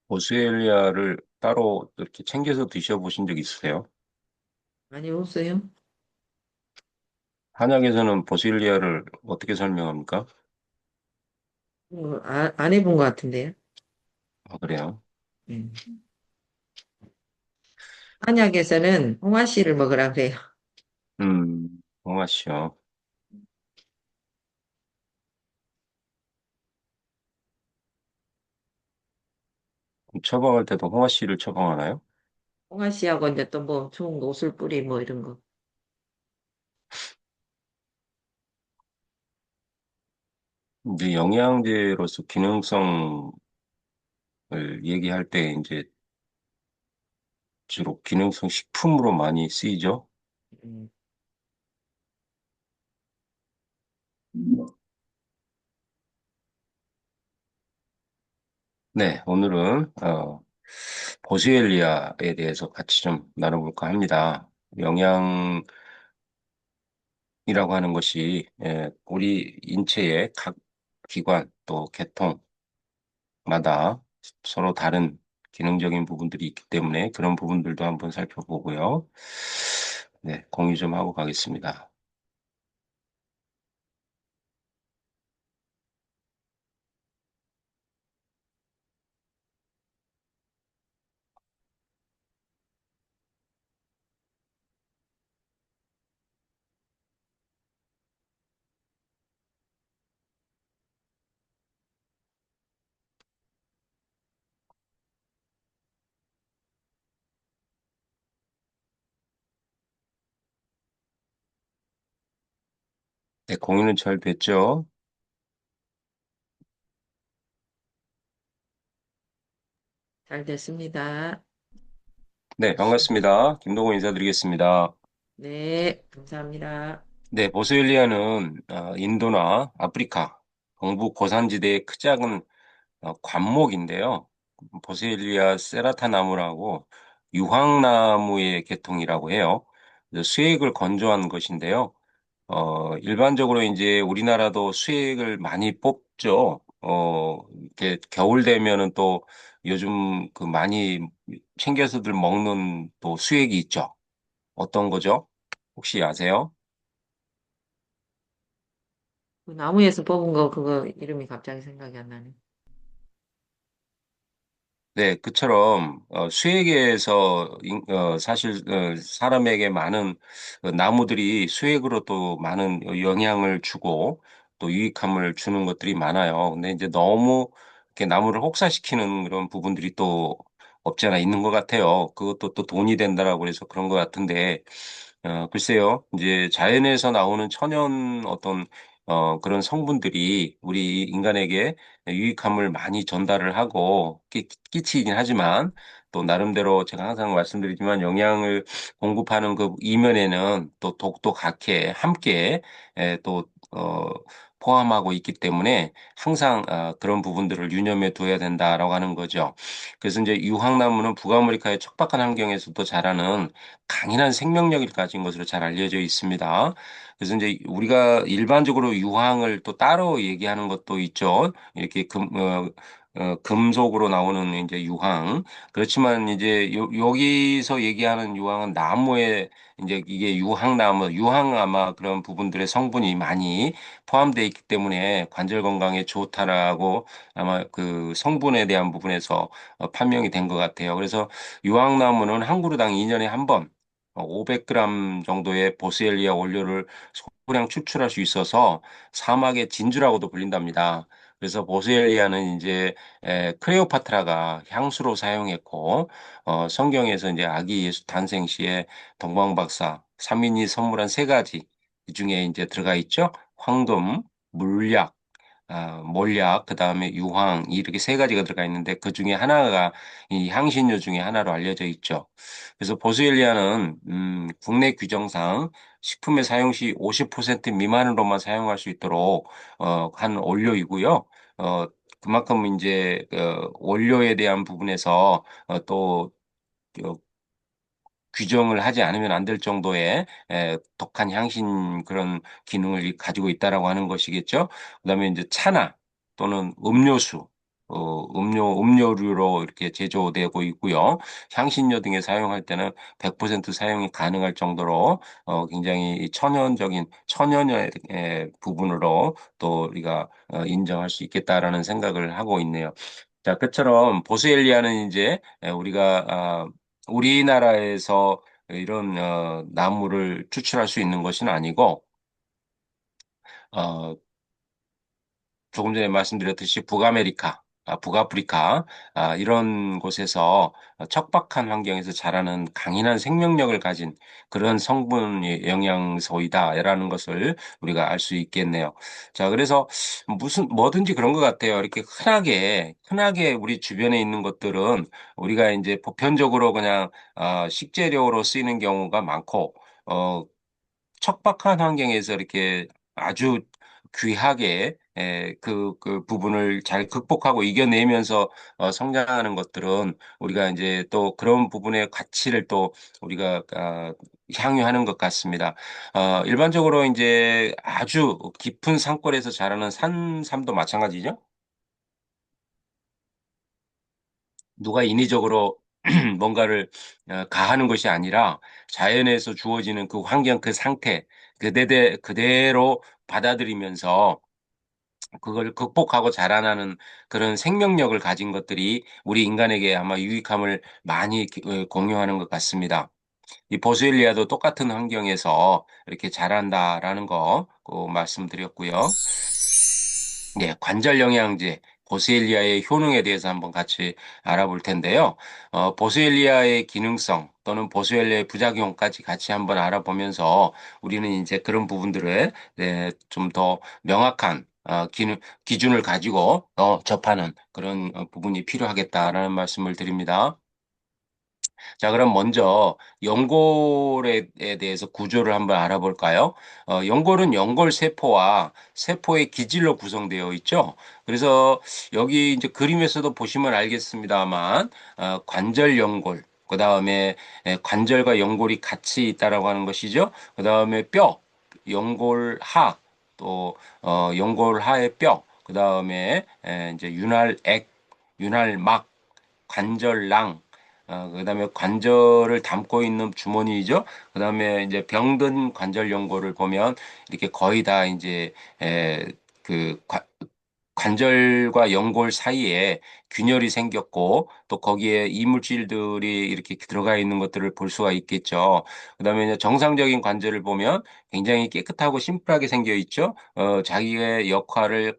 보스웰리아를 따로 이렇게 챙겨서 드셔보신 적 있으세요? 많이 없어요? 한약에서는 보스웰리아를 어떻게 설명합니까? 안 해본 것 같은데요? 아, 그래요? 음. 한약에서는 홍화씨를 먹으라 그래요. 홍하시요. 처방할 때도 홍하씨를 처방하나요? 홍화씨하고 이제 또 뭐 좋은 거 오슬뿌리 뭐 이런 거. 이제 영양제로서 기능성을 얘기할 때 이제 주로 기능성 식품으로 많이 쓰이죠? 음. 네, 오늘은 보스웰리아에 대해서 같이 좀 나눠볼까 합니다. 영양이라고 하는 것이 우리 인체의 각 기관 또 계통마다 서로 다른 기능적인 부분들이 있기 때문에 그런 부분들도 한번 살펴보고요. 네, 공유 좀 하고 가겠습니다. 네, 공유는 잘 됐죠? 잘 됐습니다. 네, 반갑습니다. 김동훈 인사드리겠습니다. 네, 감사합니다. 네, 보스웰리아는 인도나 아프리카, 동부 고산지대의 크작은 관목인데요. 보스웰리아 세라타 나무라고 유황나무의 계통이라고 해요. 그래서 수액을 건조한 것인데요. 일반적으로 이제 우리나라도 수액을 많이 뽑죠. 이렇게 겨울 되면은 또 요즘 그 많이 챙겨서들 먹는 또 수액이 있죠. 어떤 거죠? 혹시 아세요? 그 나무에서 뽑은 거 그거 이름이 갑자기 생각이 안 나네. 네, 그처럼 수액에서 사실 사람에게 많은 나무들이 수액으로 또 많은 영향을 주고 또 유익함을 주는 것들이 많아요. 근데 이제 너무 이렇게 나무를 혹사시키는 그런 부분들이 또 없지 않아 있는 것 같아요. 그것도 또 돈이 된다라고 해서 그런 것 같은데 글쎄요. 이제 자연에서 나오는 천연 어떤 그런 성분들이 우리 인간에게 유익함을 많이 전달을 하고 끼치긴 하지만 또 나름대로 제가 항상 말씀드리지만 영양을 공급하는 그 이면에는 또 독도 각해 함께 또 포함하고 있기 때문에 항상 그런 부분들을 유념해 둬야 된다라고 하는 거죠. 그래서 이제 유황나무는 북아메리카의 척박한 환경에서도 자라는 강인한 생명력을 가진 것으로 잘 알려져 있습니다. 그래서 이제 우리가 일반적으로 유황을 또 따로 얘기하는 것도 있죠. 이렇게 금속으로 나오는 이제 유황. 그렇지만 이제 여기서 얘기하는 유황은 나무에 이제 이게 유황나무, 유황 아마 그런 부분들의 성분이 많이 포함되어 있기 때문에 관절 건강에 좋다라고 아마 그 성분에 대한 부분에서 판명이 된 것 같아요. 그래서 유황나무는 한 그루당 2년에 한 번 500g 정도의 보스엘리아 원료를 소량 추출할 수 있어서 사막의 진주라고도 불린답니다. 그래서 보스엘리아는 이제 클레오파트라가 향수로 사용했고 성경에서 이제 아기 예수 탄생 시에 동방박사 삼인이 선물한 세 가지 이 중에 이제 들어가 있죠. 황금, 물약, 몰약, 그다음에 유황 이렇게 세 가지가 들어가 있는데 그 중에 하나가 이 향신료 중에 하나로 알려져 있죠. 그래서 보스웰리아는 국내 규정상 식품의 사용 시 50% 미만으로만 사용할 수 있도록 한 원료이고요. 어, 그만큼 이제 원료에 대한 부분에서 또 어, 규정을 하지 않으면 안 될 정도의 독한 향신 그런 기능을 가지고 있다라고 하는 것이겠죠. 그다음에 이제 차나 또는 음료수 음료류로 이렇게 제조되고 있고요. 향신료 등에 사용할 때는 100% 사용이 가능할 정도로 굉장히 천연의 부분으로 또 우리가 인정할 수 있겠다라는 생각을 하고 있네요. 자, 그처럼 보스엘리아는 이제 우리가 우리나라에서 이런 나무를 추출할 수 있는 것은 아니고 어, 조금 전에 말씀드렸듯이 북아메리카, 북아프리카, 이런 곳에서 척박한 환경에서 자라는 강인한 생명력을 가진 그런 성분 영양소이다라는 것을 우리가 알 수 있겠네요. 자, 그래서 뭐든지 그런 것 같아요. 이렇게 흔하게 우리 주변에 있는 것들은 우리가 이제 보편적으로 그냥 식재료로 쓰이는 경우가 많고, 어, 척박한 환경에서 이렇게 아주 귀하게 그 부분을 잘 극복하고 이겨내면서 성장하는 것들은 우리가 이제 또 그런 부분의 가치를 또 우리가 향유하는 것 같습니다. 일반적으로 이제 아주 깊은 산골에서 자라는 산삼도 마찬가지죠. 누가 인위적으로 뭔가를 가하는 것이 아니라 자연에서 주어지는 그 환경, 그 상태, 그대로 받아들이면서 그걸 극복하고 자라나는 그런 생명력을 가진 것들이 우리 인간에게 아마 유익함을 많이 공유하는 것 같습니다. 이 보스웰리아도 똑같은 환경에서 이렇게 자란다라는 거꼭 말씀드렸고요. 네, 관절 영양제 보스웰리아의 효능에 대해서 한번 같이 알아볼 텐데요. 보스웰리아의 기능성 또는 보스웰리아의 부작용까지 같이 한번 알아보면서 우리는 이제 그런 부분들을 네, 좀 더 명확한 기준을 가지고 접하는 그런 부분이 필요하겠다라는 말씀을 드립니다. 자, 그럼 먼저 연골에 대해서 구조를 한번 알아볼까요? 연골은 연골 세포와 세포의 기질로 구성되어 있죠. 그래서 여기 이제 그림에서도 보시면 알겠습니다만, 관절 연골, 그 다음에 관절과 연골이 같이 있다라고 하는 것이죠. 그 다음에 뼈, 연골하, 또 연골하의 뼈, 그 다음에 이제 윤활액, 윤활막, 관절낭, 그다음에 관절을 담고 있는 주머니죠. 그다음에 이제 병든 관절 연골을 보면 이렇게 거의 다 이제 그 관절과 연골 사이에 균열이 생겼고 또 거기에 이물질들이 이렇게 들어가 있는 것들을 볼 수가 있겠죠. 그다음에 이제 정상적인 관절을 보면 굉장히 깨끗하고 심플하게 생겨 있죠. 자기의 역할을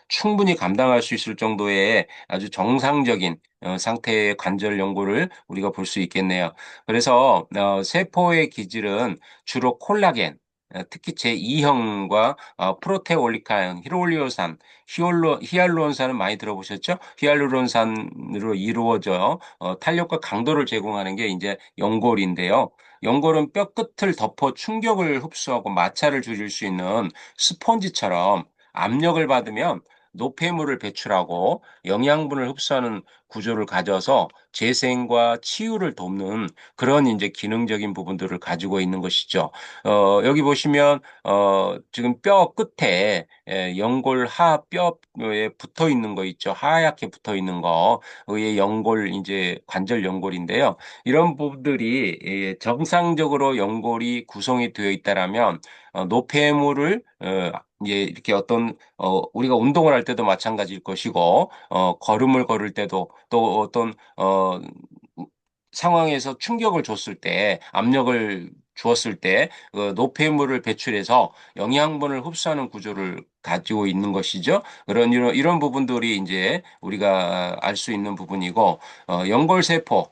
충분히 감당할 수 있을 정도의 아주 정상적인 상태의 관절 연골을 우리가 볼 수 있겠네요. 그래서 세포의 기질은 주로 콜라겐, 특히 제2형과 프로테올리카형, 히알루론산은 많이 들어보셨죠? 히알루론산으로 이루어져 탄력과 강도를 제공하는 게 이제 연골인데요. 연골은 뼈 끝을 덮어 충격을 흡수하고 마찰을 줄일 수 있는 스펀지처럼 압력을 받으면 노폐물을 배출하고 영양분을 흡수하는 구조를 가져서 재생과 치유를 돕는 그런 이제 기능적인 부분들을 가지고 있는 것이죠. 여기 보시면 지금 뼈 끝에 연골 하뼈에 붙어 있는 거 있죠. 하얗게 붙어 있는 거. 그게 연골 이제 관절 연골인데요. 이런 부분들이 정상적으로 연골이 구성이 되어 있다라면 노폐물을 이제 이렇게 우리가 운동을 할 때도 마찬가지일 것이고 걸음을 걸을 때도 또 어떤 상황에서 충격을 줬을 때 압력을 주었을 때 노폐물을 배출해서 영양분을 흡수하는 구조를 가지고 있는 것이죠. 이런 부분들이 이제 우리가 알 수 있는 부분이고 연골세포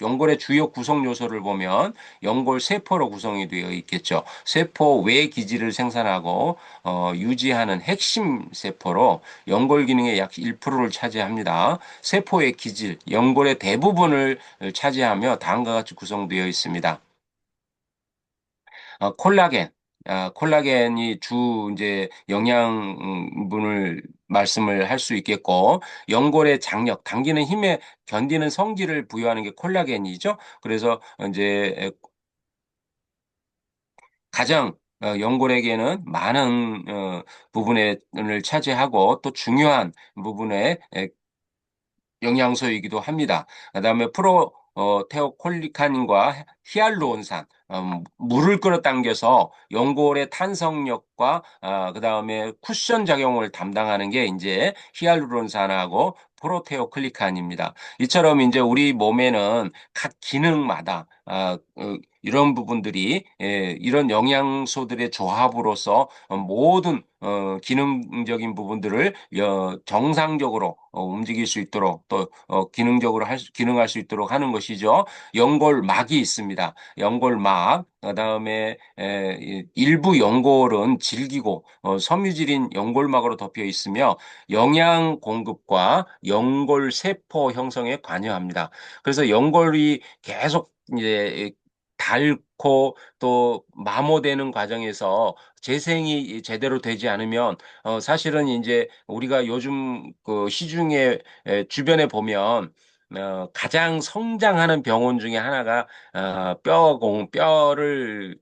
연골의 주요 구성 요소를 보면 연골 세포로 구성이 되어 있겠죠. 세포 외 기질을 생산하고 유지하는 핵심 세포로 연골 기능의 약 1%를 차지합니다. 세포의 기질, 연골의 대부분을 차지하며 다음과 같이 구성되어 있습니다. 콜라겐, 콜라겐이 주 이제 영양분을 말씀을 할 수 있겠고, 연골의 장력, 당기는 힘에 견디는 성질을 부여하는 게 콜라겐이죠. 그래서 이제 가장 연골에게는 많은 부분을 차지하고 또 중요한 부분에 영양소이기도 합니다. 그다음에 테오콜리칸과 히알루론산, 물을 끌어당겨서 연골의 탄성력과 그다음에 쿠션 작용을 담당하는 게 이제 히알루론산하고 프로테오클리칸입니다. 이처럼 이제 우리 몸에는 각 기능마다 이런 부분들이 이런 영양소들의 조합으로서 모든 기능적인 부분들을 정상적으로 움직일 수 있도록 또 기능적으로 기능할 수 있도록 하는 것이죠. 연골막이 있습니다. 연골막, 그다음에 일부 연골은 질기고 섬유질인 연골막으로 덮여 있으며 영양 공급과 연골 세포 형성에 관여합니다. 그래서 연골이 계속 이제 닳고 또 마모되는 과정에서 재생이 제대로 되지 않으면 사실은 이제 우리가 요즘 그 시중에 주변에 보면 가장 성장하는 병원 중에 하나가 뼈를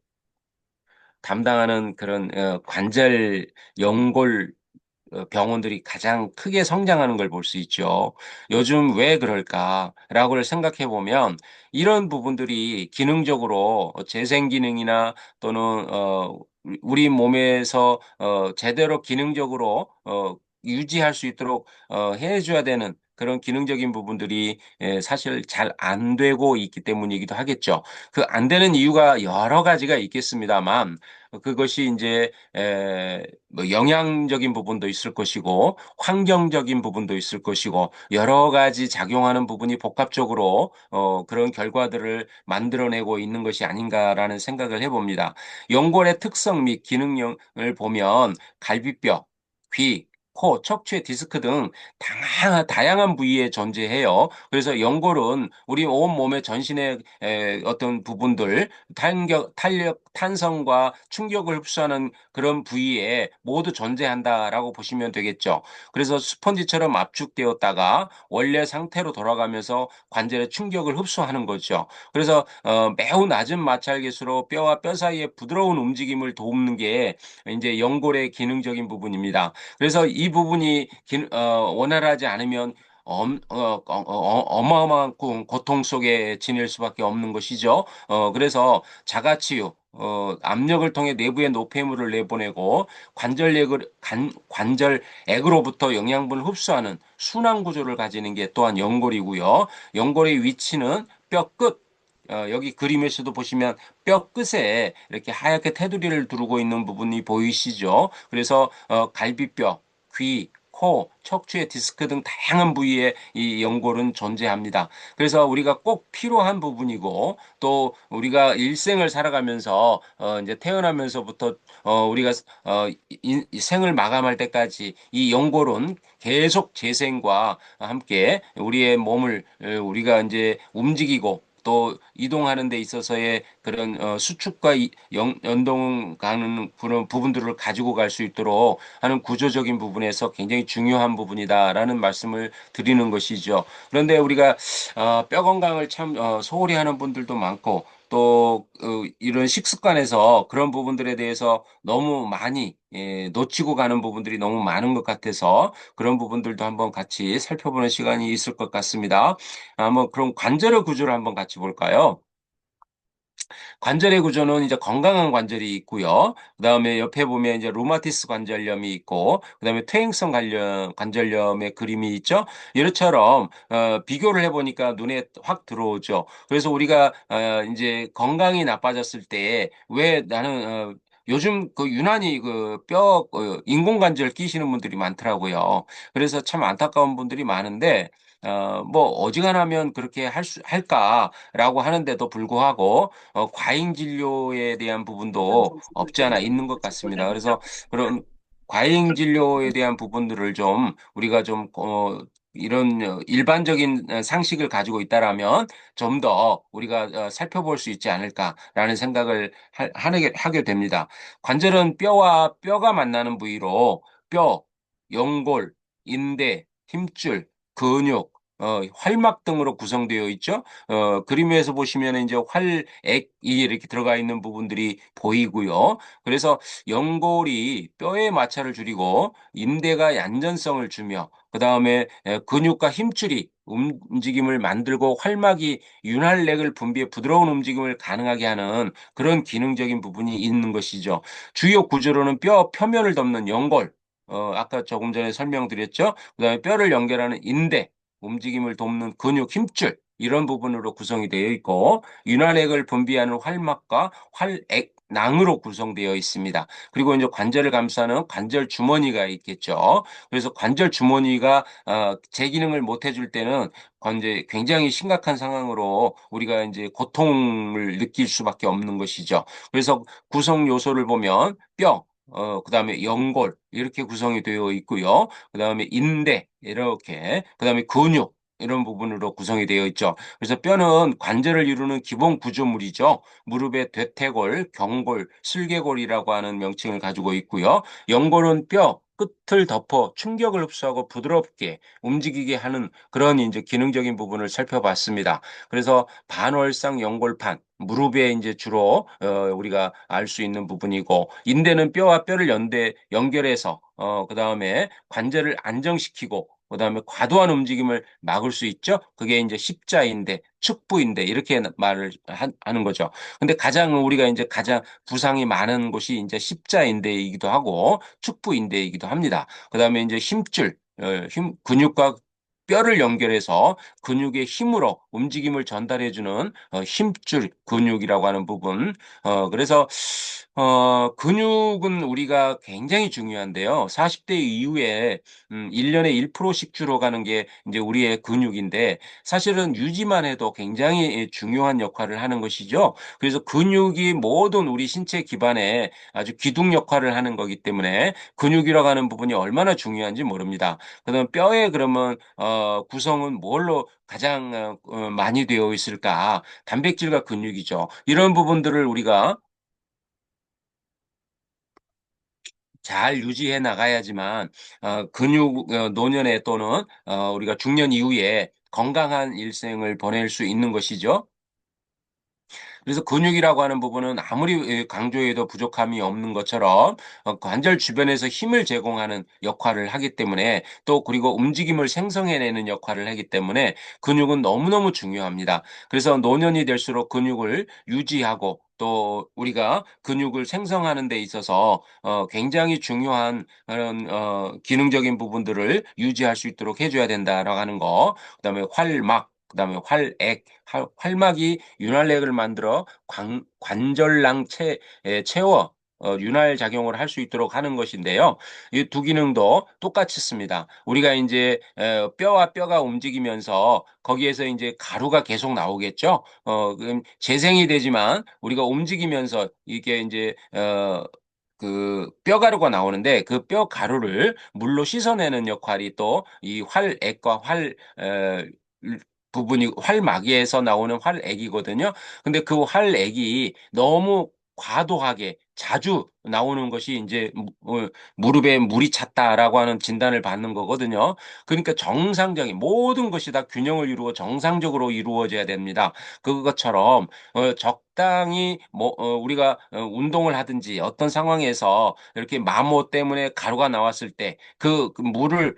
담당하는 그런 관절 연골 병원들이 가장 크게 성장하는 걸 볼 수 있죠. 요즘 왜 그럴까라고 생각해 보면 이런 부분들이 기능적으로 재생 기능이나 또는 우리 몸에서 제대로 기능적으로 유지할 수 있도록 해줘야 되는 그런 기능적인 부분들이 사실 잘 안 되고 있기 때문이기도 하겠죠. 그 안 되는 이유가 여러 가지가 있겠습니다만 그것이 이제 뭐 영양적인 부분도 있을 것이고 환경적인 부분도 있을 것이고 여러 가지 작용하는 부분이 복합적으로 그런 결과들을 만들어내고 있는 것이 아닌가라는 생각을 해봅니다. 연골의 특성 및 기능을 보면 갈비뼈, 귀, 코, 척추의 디스크 등 다양한 부위에 존재해요. 그래서 연골은 우리 온 몸의 전신의 어떤 부분들, 탄성과 충격을 흡수하는 그런 부위에 모두 존재한다라고 보시면 되겠죠. 그래서 스펀지처럼 압축되었다가 원래 상태로 돌아가면서 관절의 충격을 흡수하는 거죠. 그래서 매우 낮은 마찰계수로 뼈와 뼈 사이의 부드러운 움직임을 돕는 게 이제 연골의 기능적인 부분입니다. 그래서 이 부분이 원활하지 않으면 어마어마한 고통 속에 지낼 수밖에 없는 것이죠. 그래서 자가치유, 압력을 통해 내부의 노폐물을 내보내고 관절액으로부터 영양분을 흡수하는 순환 구조를 가지는 게 또한 연골이고요. 연골의 위치는 뼈 끝, 여기 그림에서도 보시면 뼈 끝에 이렇게 하얗게 테두리를 두르고 있는 부분이 보이시죠? 그래서 갈비뼈, 귀, 코, 척추의 디스크 등 다양한 부위에 이 연골은 존재합니다. 그래서 우리가 꼭 필요한 부분이고 또 우리가 일생을 살아가면서 이제 태어나면서부터 우리가 이 생을 마감할 때까지 이 연골은 계속 재생과 함께 우리의 몸을 우리가 이제 움직이고 또 이동하는 데 있어서의 그런 수축과 연동 가는 그런 부분들을 가지고 갈 수 있도록 하는 구조적인 부분에서 굉장히 중요한 부분이다라는 말씀을 드리는 것이죠. 그런데 우리가 뼈 건강을 참 소홀히 하는 분들도 많고 또 이런 식습관에서 그런 부분들에 대해서 너무 많이 놓치고 가는 부분들이 너무 많은 것 같아서 그런 부분들도 한번 같이 살펴보는 시간이 있을 것 같습니다. 한번 그럼 관절의 구조를 한번 같이 볼까요? 관절의 구조는 이제 건강한 관절이 있고요. 그다음에 옆에 보면 이제 루마티스 관절염이 있고, 그다음에 퇴행성 관절염의 그림이 있죠. 이처럼 비교를 해보니까 눈에 확 들어오죠. 그래서 우리가 이제 건강이 나빠졌을 때 왜 나는 요즘 그 유난히 그 인공관절 끼시는 분들이 많더라고요. 그래서 참 안타까운 분들이 많은데 뭐 어지간하면 그렇게 할까라고 하는데도 불구하고 과잉 진료에 대한 부분도 없지 않아 있는 것 같습니다. 그래서 그런 과잉 진료에 대한 부분들을 좀 우리가 좀 이런 일반적인 상식을 가지고 있다라면 좀 더 우리가 살펴볼 수 있지 않을까라는 생각을 하게 됩니다. 관절은 뼈와 뼈가 만나는 부위로 뼈, 연골, 인대, 힘줄, 근육, 활막 등으로 구성되어 있죠. 그림에서 보시면 이제 활액이 이렇게 들어가 있는 부분들이 보이고요. 그래서 연골이 뼈의 마찰을 줄이고 인대가 얀전성을 주며 그다음에 근육과 힘줄이 움직임을 만들고 활막이 윤활렉을 분비해 부드러운 움직임을 가능하게 하는 그런 기능적인 부분이 있는 것이죠. 주요 구조로는 뼈 표면을 덮는 연골, 아까 조금 전에 설명드렸죠. 그다음에 뼈를 연결하는 인대, 움직임을 돕는 근육, 힘줄 이런 부분으로 구성이 되어 있고 윤활액을 분비하는 활막과 활액낭으로 구성되어 있습니다. 그리고 이제 관절을 감싸는 관절 주머니가 있겠죠. 그래서 관절 주머니가 제 기능을 못 해줄 때는 이제 굉장히 심각한 상황으로 우리가 이제 고통을 느낄 수밖에 없는 것이죠. 그래서 구성 요소를 보면 뼈, 그다음에 연골 이렇게 구성이 되어 있고요. 그다음에 인대 이렇게 그다음에 근육 이런 부분으로 구성이 되어 있죠. 그래서 뼈는 관절을 이루는 기본 구조물이죠. 무릎의 대퇴골, 경골, 슬개골이라고 하는 명칭을 가지고 있고요. 연골은 뼈 끝을 덮어 충격을 흡수하고 부드럽게 움직이게 하는 그런 이제 기능적인 부분을 살펴봤습니다. 그래서 반월상 연골판, 무릎에 이제 주로 우리가 알 수 있는 부분이고 인대는 뼈와 뼈를 연결해서 그다음에 관절을 안정시키고 그다음에 과도한 움직임을 막을 수 있죠. 그게 이제 십자인대, 축부인대 이렇게 말을 하는 거죠. 근데 가장 우리가 이제 가장 부상이 많은 곳이 이제 십자인대이기도 하고 축부인대이기도 합니다. 그다음에 이제 힘줄, 근육과 뼈를 연결해서 근육의 힘으로 움직임을 전달해주는 힘줄 근육이라고 하는 부분. 그래서 근육은 우리가 굉장히 중요한데요. 40대 이후에 1년에 1%씩 줄어가는 게 이제 우리의 근육인데 사실은 유지만 해도 굉장히 중요한 역할을 하는 것이죠. 그래서 근육이 모든 우리 신체 기반에 아주 기둥 역할을 하는 거기 때문에 근육이라고 하는 부분이 얼마나 중요한지 모릅니다. 그다음 뼈에 그러면 구성은 뭘로 가장 많이 되어 있을까? 단백질과 근육이죠. 이런 부분들을 우리가 잘 유지해 나가야지만 근육 노년에 또는 우리가 중년 이후에 건강한 일생을 보낼 수 있는 것이죠. 그래서 근육이라고 하는 부분은 아무리 강조해도 부족함이 없는 것처럼 관절 주변에서 힘을 제공하는 역할을 하기 때문에 또 그리고 움직임을 생성해내는 역할을 하기 때문에 근육은 너무너무 중요합니다. 그래서 노년이 될수록 근육을 유지하고 또 우리가 근육을 생성하는 데 있어서 굉장히 중요한 그런 기능적인 부분들을 유지할 수 있도록 해줘야 된다라고 하는 거. 그다음에 활막, 그다음에 활막이 윤활렉을 만들어 관절낭 채워 윤활 작용을 할 수 있도록 하는 것인데요. 이 두 기능도 똑같이 씁니다. 우리가 이제 뼈와 뼈가 움직이면서 거기에서 이제 가루가 계속 나오겠죠. 그럼 재생이 되지만 우리가 움직이면서 이게 이제 그 뼈가루가 나오는데 그 뼈가루를 물로 씻어내는 역할이 또 이 활액과 부분이 활막에서 나오는 활액이거든요. 근데 그 활액이 너무 과도하게 자주 나오는 것이 이제 무릎에 물이 찼다라고 하는 진단을 받는 거거든요. 그러니까 정상적인 모든 것이 다 균형을 이루고 정상적으로 이루어져야 됩니다. 그것처럼 적당히 뭐 우리가 운동을 하든지 어떤 상황에서 이렇게 마모 때문에 가루가 나왔을 때 그 물을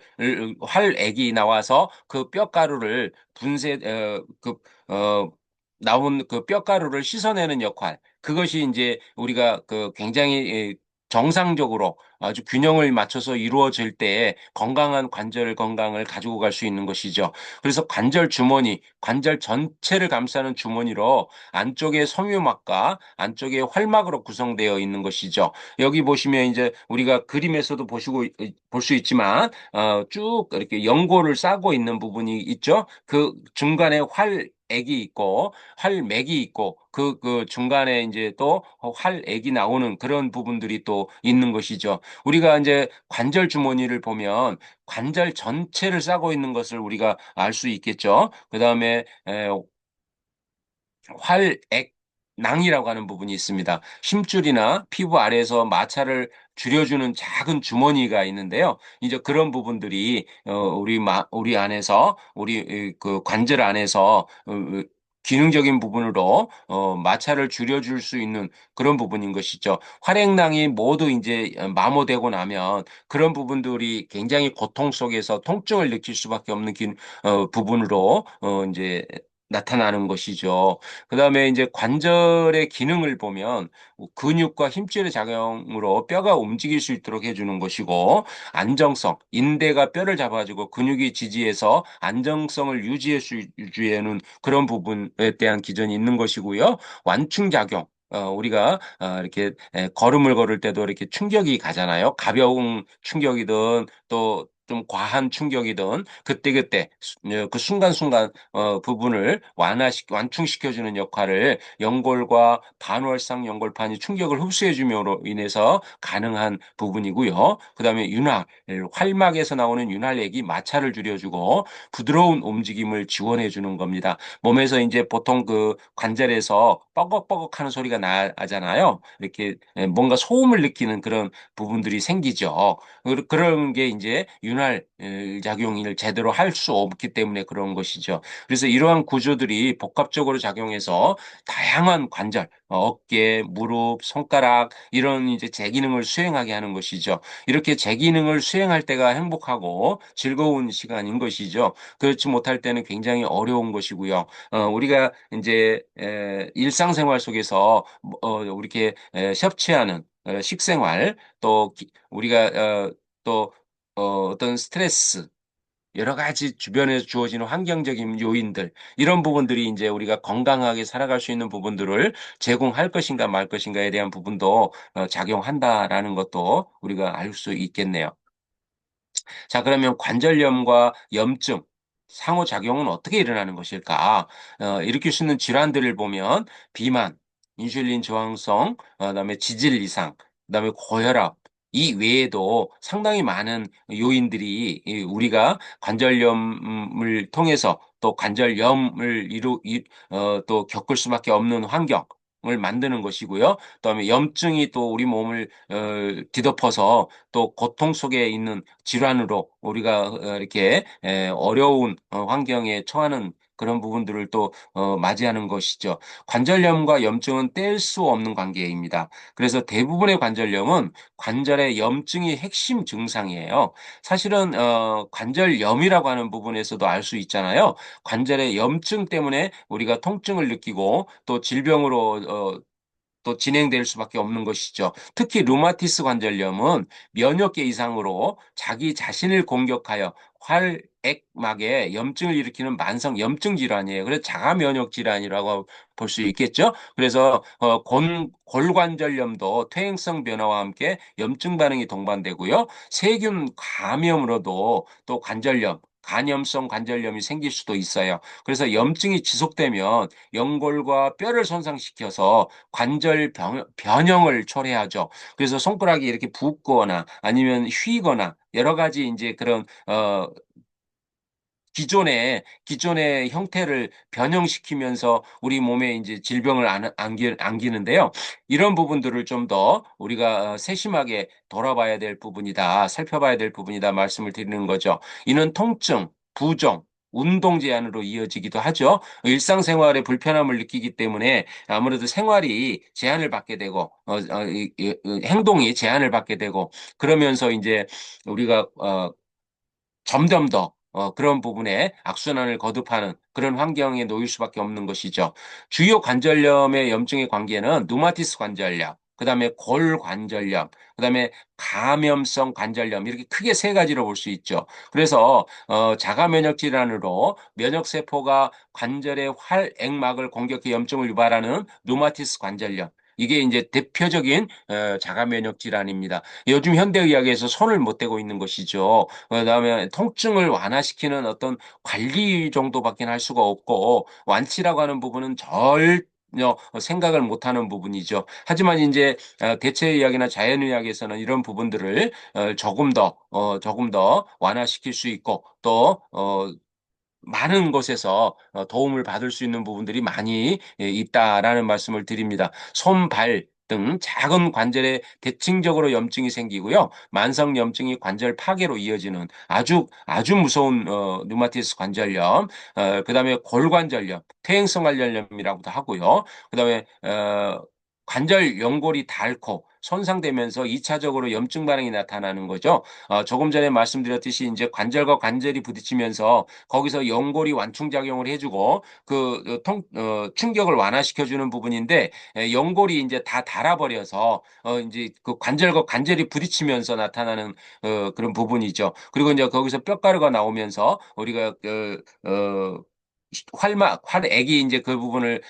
활액이 나와서 그 뼈가루를 분쇄 나온 그 뼈가루를 씻어내는 역할 그것이 이제 우리가 그 굉장히 정상적으로 아주 균형을 맞춰서 이루어질 때 건강한 관절 건강을 가지고 갈 수 있는 것이죠. 그래서 관절 주머니, 관절 전체를 감싸는 주머니로 안쪽에 섬유막과 안쪽에 활막으로 구성되어 있는 것이죠. 여기 보시면 이제 우리가 그림에서도 볼 수 있지만 쭉 이렇게 연골을 싸고 있는 부분이 있죠. 그 중간에 활액이 있고 활맥이 있고 그 중간에 이제 또 활액이 나오는 그런 부분들이 또 있는 것이죠. 우리가 이제 관절 주머니를 보면 관절 전체를 싸고 있는 것을 우리가 알 수 있겠죠. 그다음에 활액 낭이라고 하는 부분이 있습니다. 심줄이나 피부 아래에서 마찰을 줄여주는 작은 주머니가 있는데요. 이제 그런 부분들이 우리 안에서 그 관절 안에서 기능적인 부분으로 마찰을 줄여줄 수 있는 그런 부분인 것이죠. 활액낭이 모두 이제 마모되고 나면 그런 부분들이 굉장히 고통 속에서 통증을 느낄 수밖에 없는 부분으로 이제 나타나는 것이죠. 그다음에 이제 관절의 기능을 보면 근육과 힘줄의 작용으로 뼈가 움직일 수 있도록 해주는 것이고 안정성, 인대가 뼈를 잡아주고 근육이 지지해서 안정성을 유지하는 그런 부분에 대한 기전이 있는 것이고요. 완충작용. 우리가 이렇게 걸음을 걸을 때도 이렇게 충격이 가잖아요. 가벼운 충격이든 또 좀 과한 충격이든 그때그때 그 순간순간 부분을 완충시켜주는 역할을 연골과 반월상 연골판이 충격을 흡수해줌으로 인해서 가능한 부분이고요. 그다음에 활막에서 나오는 윤활액이 마찰을 줄여주고 부드러운 움직임을 지원해주는 겁니다. 몸에서 이제 보통 그 관절에서 뻐걱뻐걱 하는 소리가 나잖아요. 이렇게 뭔가 소음을 느끼는 그런 부분들이 생기죠. 그런 게 이제 윤활 작용을 제대로 할 수 없기 때문에 그런 것이죠. 그래서 이러한 구조들이 복합적으로 작용해서 다양한 관절, 어깨, 무릎, 손가락 이런 이제 제 기능을 수행하게 하는 것이죠. 이렇게 제 기능을 수행할 때가 행복하고 즐거운 시간인 것이죠. 그렇지 못할 때는 굉장히 어려운 것이고요. 우리가 이제 일상생활 속에서 이렇게 섭취하는 식생활 또 우리가 또 어떤 스트레스 여러 가지 주변에서 주어지는 환경적인 요인들, 이런 부분들이 이제 우리가 건강하게 살아갈 수 있는 부분들을 제공할 것인가 말 것인가에 대한 부분도 작용한다라는 것도 우리가 알 수 있겠네요. 자, 그러면 관절염과 염증, 상호작용은 어떻게 일어나는 것일까? 일으킬 수 있는 질환들을 보면 비만, 인슐린 저항성, 그다음에 지질 이상, 그다음에 고혈압, 이 외에도 상당히 많은 요인들이 우리가 관절염을 통해서 또 관절염을 또 겪을 수밖에 없는 환경을 만드는 것이고요. 그다음에 염증이 또 우리 몸을 뒤덮어서 또 고통 속에 있는 질환으로 우리가 이렇게 어려운 환경에 처하는 그런 부분들을 또 맞이하는 것이죠. 관절염과 염증은 뗄 수 없는 관계입니다. 그래서 대부분의 관절염은 관절의 염증이 핵심 증상이에요. 사실은 관절염이라고 하는 부분에서도 알 수 있잖아요. 관절의 염증 때문에 우리가 통증을 느끼고 또 질병으로 또 진행될 수밖에 없는 것이죠. 특히 루마티스 관절염은 면역계 이상으로 자기 자신을 공격하여 활액막에 염증을 일으키는 만성 염증 질환이에요. 그래서 자가 면역 질환이라고 볼 수 있겠죠. 그래서 골관절염도 퇴행성 변화와 함께 염증 반응이 동반되고요. 세균 감염으로도 또 관절염, 간염성 관절염이 생길 수도 있어요. 그래서 염증이 지속되면 연골과 뼈를 손상시켜서 변형을 초래하죠. 그래서 손가락이 이렇게 붓거나 아니면 휘거나 여러 가지 이제 그런 기존의 형태를 변형시키면서 우리 몸에 이제 질병을 안기는데요. 이런 부분들을 좀 더 우리가 세심하게 돌아봐야 될 부분이다, 살펴봐야 될 부분이다 말씀을 드리는 거죠. 이는 통증, 부종, 운동 제한으로 이어지기도 하죠. 일상생활에 불편함을 느끼기 때문에 아무래도 생활이 제한을 받게 되고, 행동이 제한을 받게 되고, 그러면서 이제 우리가 점점 더 그런 부분에 악순환을 거듭하는 그런 환경에 놓일 수밖에 없는 것이죠. 주요 관절염의 염증의 관계는 누마티스 관절염, 그다음에 골관절염, 그다음에 감염성 관절염 이렇게 크게 세 가지로 볼 수 있죠. 그래서 자가 면역 질환으로 면역 세포가 관절의 활액막을 공격해 염증을 유발하는 누마티스 관절염. 이게 이제 대표적인 자가 면역 질환입니다. 요즘 현대의학에서 손을 못 대고 있는 것이죠. 그다음에 통증을 완화시키는 어떤 관리 정도밖에 할 수가 없고 완치라고 하는 부분은 전혀 생각을 못하는 부분이죠. 하지만 이제 대체의학이나 자연의학에서는 이런 부분들을 조금 더 완화시킬 수 있고 또 많은 곳에서 도움을 받을 수 있는 부분들이 많이 있다라는 말씀을 드립니다. 손, 발 등 작은 관절에 대칭적으로 염증이 생기고요. 만성 염증이 관절 파괴로 이어지는 아주 아주 무서운 류마티스 관절염, 그다음에 골관절염, 퇴행성 관절염이라고도 하고요. 그다음에 관절 연골이 닳고 손상되면서 2차적으로 염증 반응이 나타나는 거죠. 조금 전에 말씀드렸듯이 이제 관절과 관절이 부딪히면서 거기서 연골이 완충작용을 해주고 충격을 완화시켜주는 부분인데 연골이 이제 다 닳아버려서 이제 그 관절과 관절이 부딪히면서 나타나는 그런 부분이죠. 그리고 이제 거기서 뼈가루가 나오면서 우리가 활액이 이제 그 부분을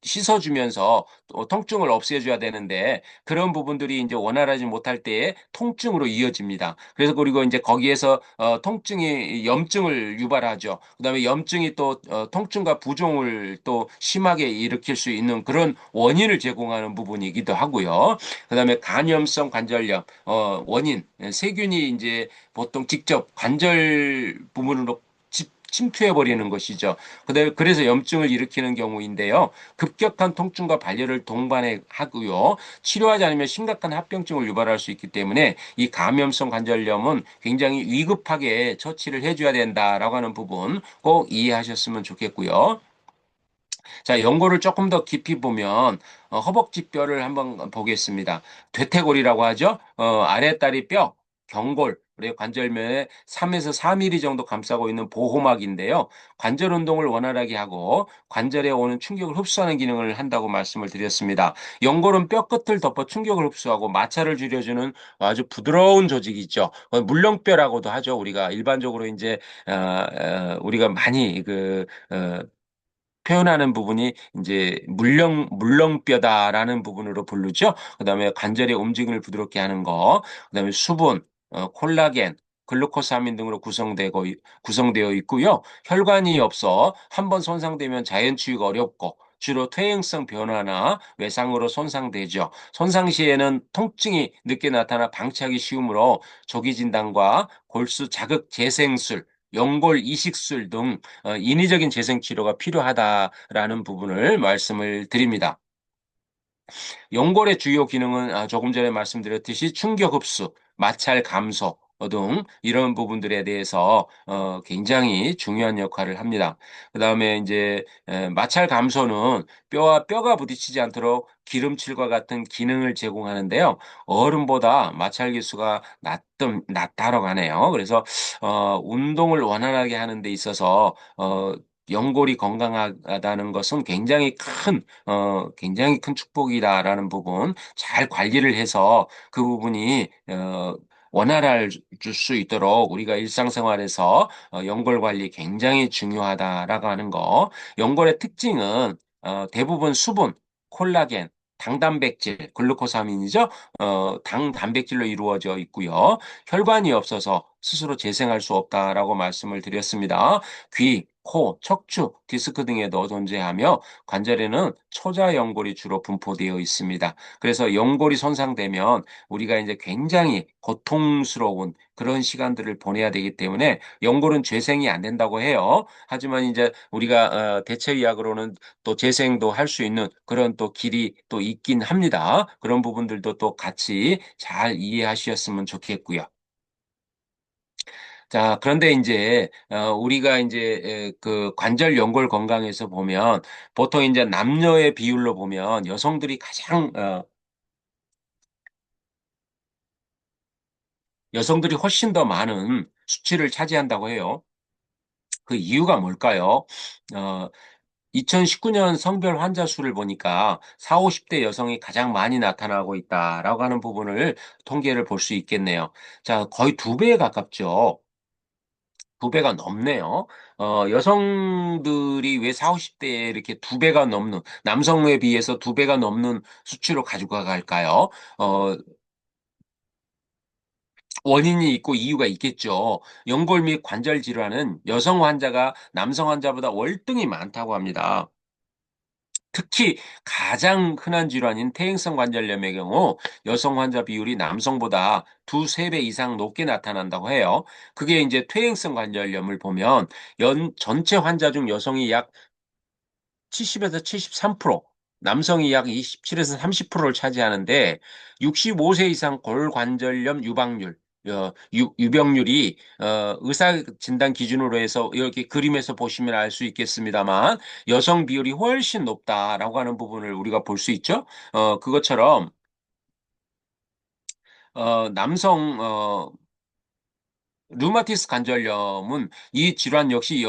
씻어주면서 또 통증을 없애줘야 되는데 그런 부분들이 이제 원활하지 못할 때에 통증으로 이어집니다. 그래서 그리고 이제 거기에서 통증이 염증을 유발하죠. 그다음에 염증이 또 통증과 부종을 또 심하게 일으킬 수 있는 그런 원인을 제공하는 부분이기도 하고요. 그다음에 간염성 관절염 원인 세균이 이제 보통 직접 관절 부분으로 침투해 버리는 것이죠. 그래서 염증을 일으키는 경우인데요. 급격한 통증과 발열을 동반해 하고요. 치료하지 않으면 심각한 합병증을 유발할 수 있기 때문에 이 감염성 관절염은 굉장히 위급하게 처치를 해줘야 된다라고 하는 부분 꼭 이해하셨으면 좋겠고요. 자, 연고를 조금 더 깊이 보면 허벅지 뼈를 한번 보겠습니다. 퇴퇴골이라고 하죠. 아랫다리 뼈, 경골, 그리고 관절면에 3에서 4mm 정도 감싸고 있는 보호막인데요. 관절 운동을 원활하게 하고 관절에 오는 충격을 흡수하는 기능을 한다고 말씀을 드렸습니다. 연골은 뼈 끝을 덮어 충격을 흡수하고 마찰을 줄여주는 아주 부드러운 조직이죠. 물렁뼈라고도 하죠. 우리가 일반적으로 이제 우리가 많이 표현하는 부분이 이제 물렁뼈다라는 부분으로 부르죠. 그다음에 관절의 움직임을 부드럽게 하는 거, 그다음에 수분, 콜라겐, 글루코사민 등으로 구성되어 있고요. 혈관이 없어 한번 손상되면 자연 치유가 어렵고 주로 퇴행성 변화나 외상으로 손상되죠. 손상 시에는 통증이 늦게 나타나 방치하기 쉬우므로 조기 진단과 골수 자극 재생술, 연골 이식술 등 인위적인 재생 치료가 필요하다라는 부분을 말씀을 드립니다. 연골의 주요 기능은 조금 전에 말씀드렸듯이 충격 흡수, 마찰 감소 등 이런 부분들에 대해서 굉장히 중요한 역할을 합니다. 그다음에 이제 마찰 감소는 뼈와 뼈가 부딪히지 않도록 기름칠과 같은 기능을 제공하는데요. 어른보다 마찰 기수가 낮다라고 하네요. 그래서 운동을 원활하게 하는 데 있어서 연골이 건강하다는 것은 굉장히 큰 축복이다라는 부분 잘 관리를 해서 그 부분이 원활할 수 있도록 우리가 일상생활에서 연골 관리 굉장히 중요하다라고 하는 거. 연골의 특징은 대부분 수분, 콜라겐, 당단백질, 글루코사민이죠. 당 단백질로 이루어져 있고요. 혈관이 없어서 스스로 재생할 수 없다라고 말씀을 드렸습니다. 귀, 코, 척추, 디스크 등에도 존재하며 관절에는 초자 연골이 주로 분포되어 있습니다. 그래서 연골이 손상되면 우리가 이제 굉장히 고통스러운 그런 시간들을 보내야 되기 때문에 연골은 재생이 안 된다고 해요. 하지만 이제 우리가 대체의학으로는 또 재생도 할 수 있는 그런 또 길이 또 있긴 합니다. 그런 부분들도 또 같이 잘 이해하셨으면 좋겠고요. 자, 그런데 이제 우리가 이제 그 관절 연골 건강에서 보면 보통 이제 남녀의 비율로 보면 여성들이 훨씬 더 많은 수치를 차지한다고 해요. 그 이유가 뭘까요? 어, 2019년 성별 환자 수를 보니까 4, 50대 여성이 가장 많이 나타나고 있다라고 하는 부분을 통계를 볼 수 있겠네요. 자, 거의 2배에 가깝죠. 2배가 넘네요. 여성들이 왜 4, 50대에 이렇게 2배가 넘는, 남성에 비해서 2배가 넘는 수치로 가지고 갈까요? 어, 원인이 있고 이유가 있겠죠. 연골 및 관절 질환은 여성 환자가 남성 환자보다 월등히 많다고 합니다. 특히 가장 흔한 질환인 퇴행성 관절염의 경우 여성 환자 비율이 남성보다 두세 배 이상 높게 나타난다고 해요. 그게 이제 퇴행성 관절염을 보면 전체 환자 중 여성이 약 70에서 73%, 남성이 약 27에서 30%를 차지하는데 65세 이상 골관절염 유병률이 의사 진단 기준으로 해서 이렇게 그림에서 보시면 알 수 있겠습니다만 여성 비율이 훨씬 높다라고 하는 부분을 우리가 볼 수 있죠. 그것처럼 남성 류마티스 관절염은 이 질환 역시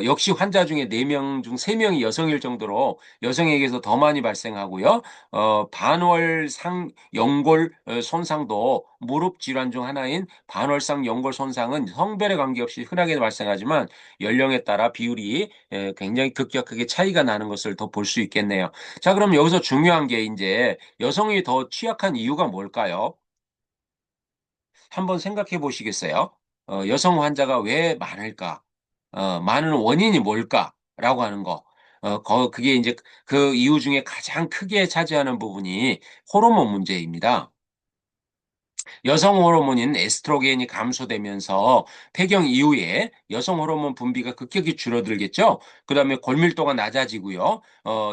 역시 환자 중에 4명 중 3명이 여성일 정도로 여성에게서 더 많이 발생하고요. 반월상 연골 손상도 무릎 질환 중 하나인 반월상 연골 손상은 성별에 관계없이 흔하게 발생하지만 연령에 따라 비율이 굉장히 급격하게 차이가 나는 것을 더 볼 수 있겠네요. 자, 그럼 여기서 중요한 게 이제 여성이 더 취약한 이유가 뭘까요? 한번 생각해 보시겠어요? 여성 환자가 왜 많을까? 많은 원인이 뭘까라고 하는 거. 그게 이제 그 이유 중에 가장 크게 차지하는 부분이 호르몬 문제입니다. 여성 호르몬인 에스트로겐이 감소되면서 폐경 이후에 여성 호르몬 분비가 급격히 줄어들겠죠. 그다음에 골밀도가 낮아지고요.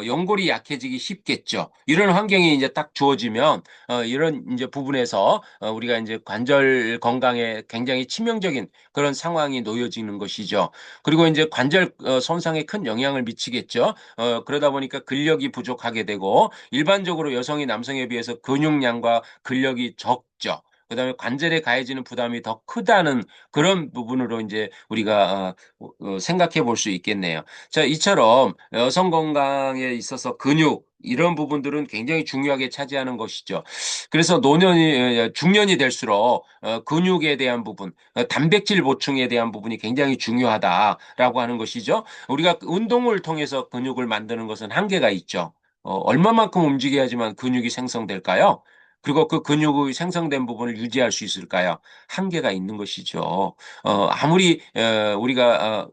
연골이 약해지기 쉽겠죠. 이런 환경이 이제 딱 주어지면 이런 이제 부분에서 우리가 이제 관절 건강에 굉장히 치명적인 그런 상황이 놓여지는 것이죠. 그리고 이제 관절 손상에 큰 영향을 미치겠죠. 그러다 보니까 근력이 부족하게 되고 일반적으로 여성이 남성에 비해서 근육량과 근력이 적죠. 그다음에 관절에 가해지는 부담이 더 크다는 그런 부분으로 이제 우리가 생각해 볼 수 있겠네요. 자, 이처럼 여성 건강에 있어서 근육 이런 부분들은 굉장히 중요하게 차지하는 것이죠. 그래서 중년이 될수록 근육에 대한 부분, 단백질 보충에 대한 부분이 굉장히 중요하다라고 하는 것이죠. 우리가 운동을 통해서 근육을 만드는 것은 한계가 있죠. 얼마만큼 움직여야지만 근육이 생성될까요? 그리고 그 근육의 생성된 부분을 유지할 수 있을까요? 한계가 있는 것이죠. 아무리 우리가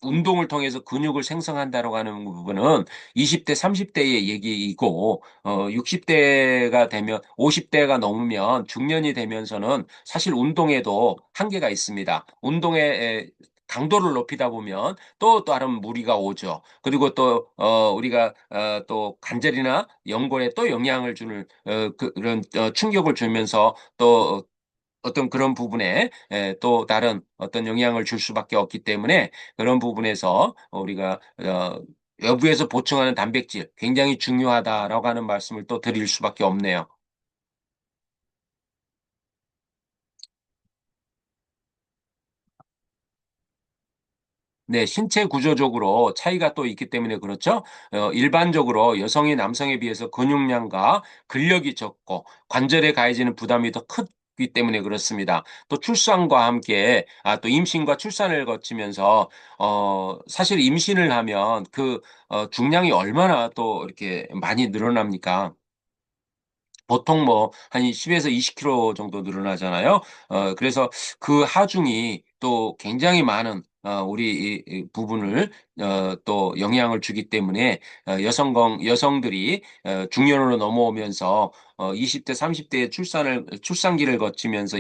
운동을 통해서 근육을 생성한다라고 하는 부분은 20대, 30대의 얘기이고, 60대가 되면, 50대가 넘으면 중년이 되면서는 사실 운동에도 한계가 있습니다. 운동의 강도를 높이다 보면 또 다른 무리가 오죠. 그리고 또, 우리가, 또 관절이나 연골에 또 영향을 주는, 그런 충격을 주면서 또 어떤 그런 부분에 또 다른 어떤 영향을 줄 수밖에 없기 때문에 그런 부분에서 우리가 외부에서 보충하는 단백질 굉장히 중요하다라고 하는 말씀을 또 드릴 수밖에 없네요. 네, 신체 구조적으로 차이가 또 있기 때문에 그렇죠. 일반적으로 여성이 남성에 비해서 근육량과 근력이 적고 관절에 가해지는 부담이 더 크기 때문에 그렇습니다. 또 출산과 함께, 또 임신과 출산을 거치면서, 사실 임신을 하면 중량이 얼마나 또 이렇게 많이 늘어납니까? 보통 뭐 한 10에서 20kg 정도 늘어나잖아요. 그래서 그 하중이 또 굉장히 많은 우리 이 부분을 또 영향을 주기 때문에 여성들이 중년으로 넘어오면서 20대, 30대에 출산기를 거치면서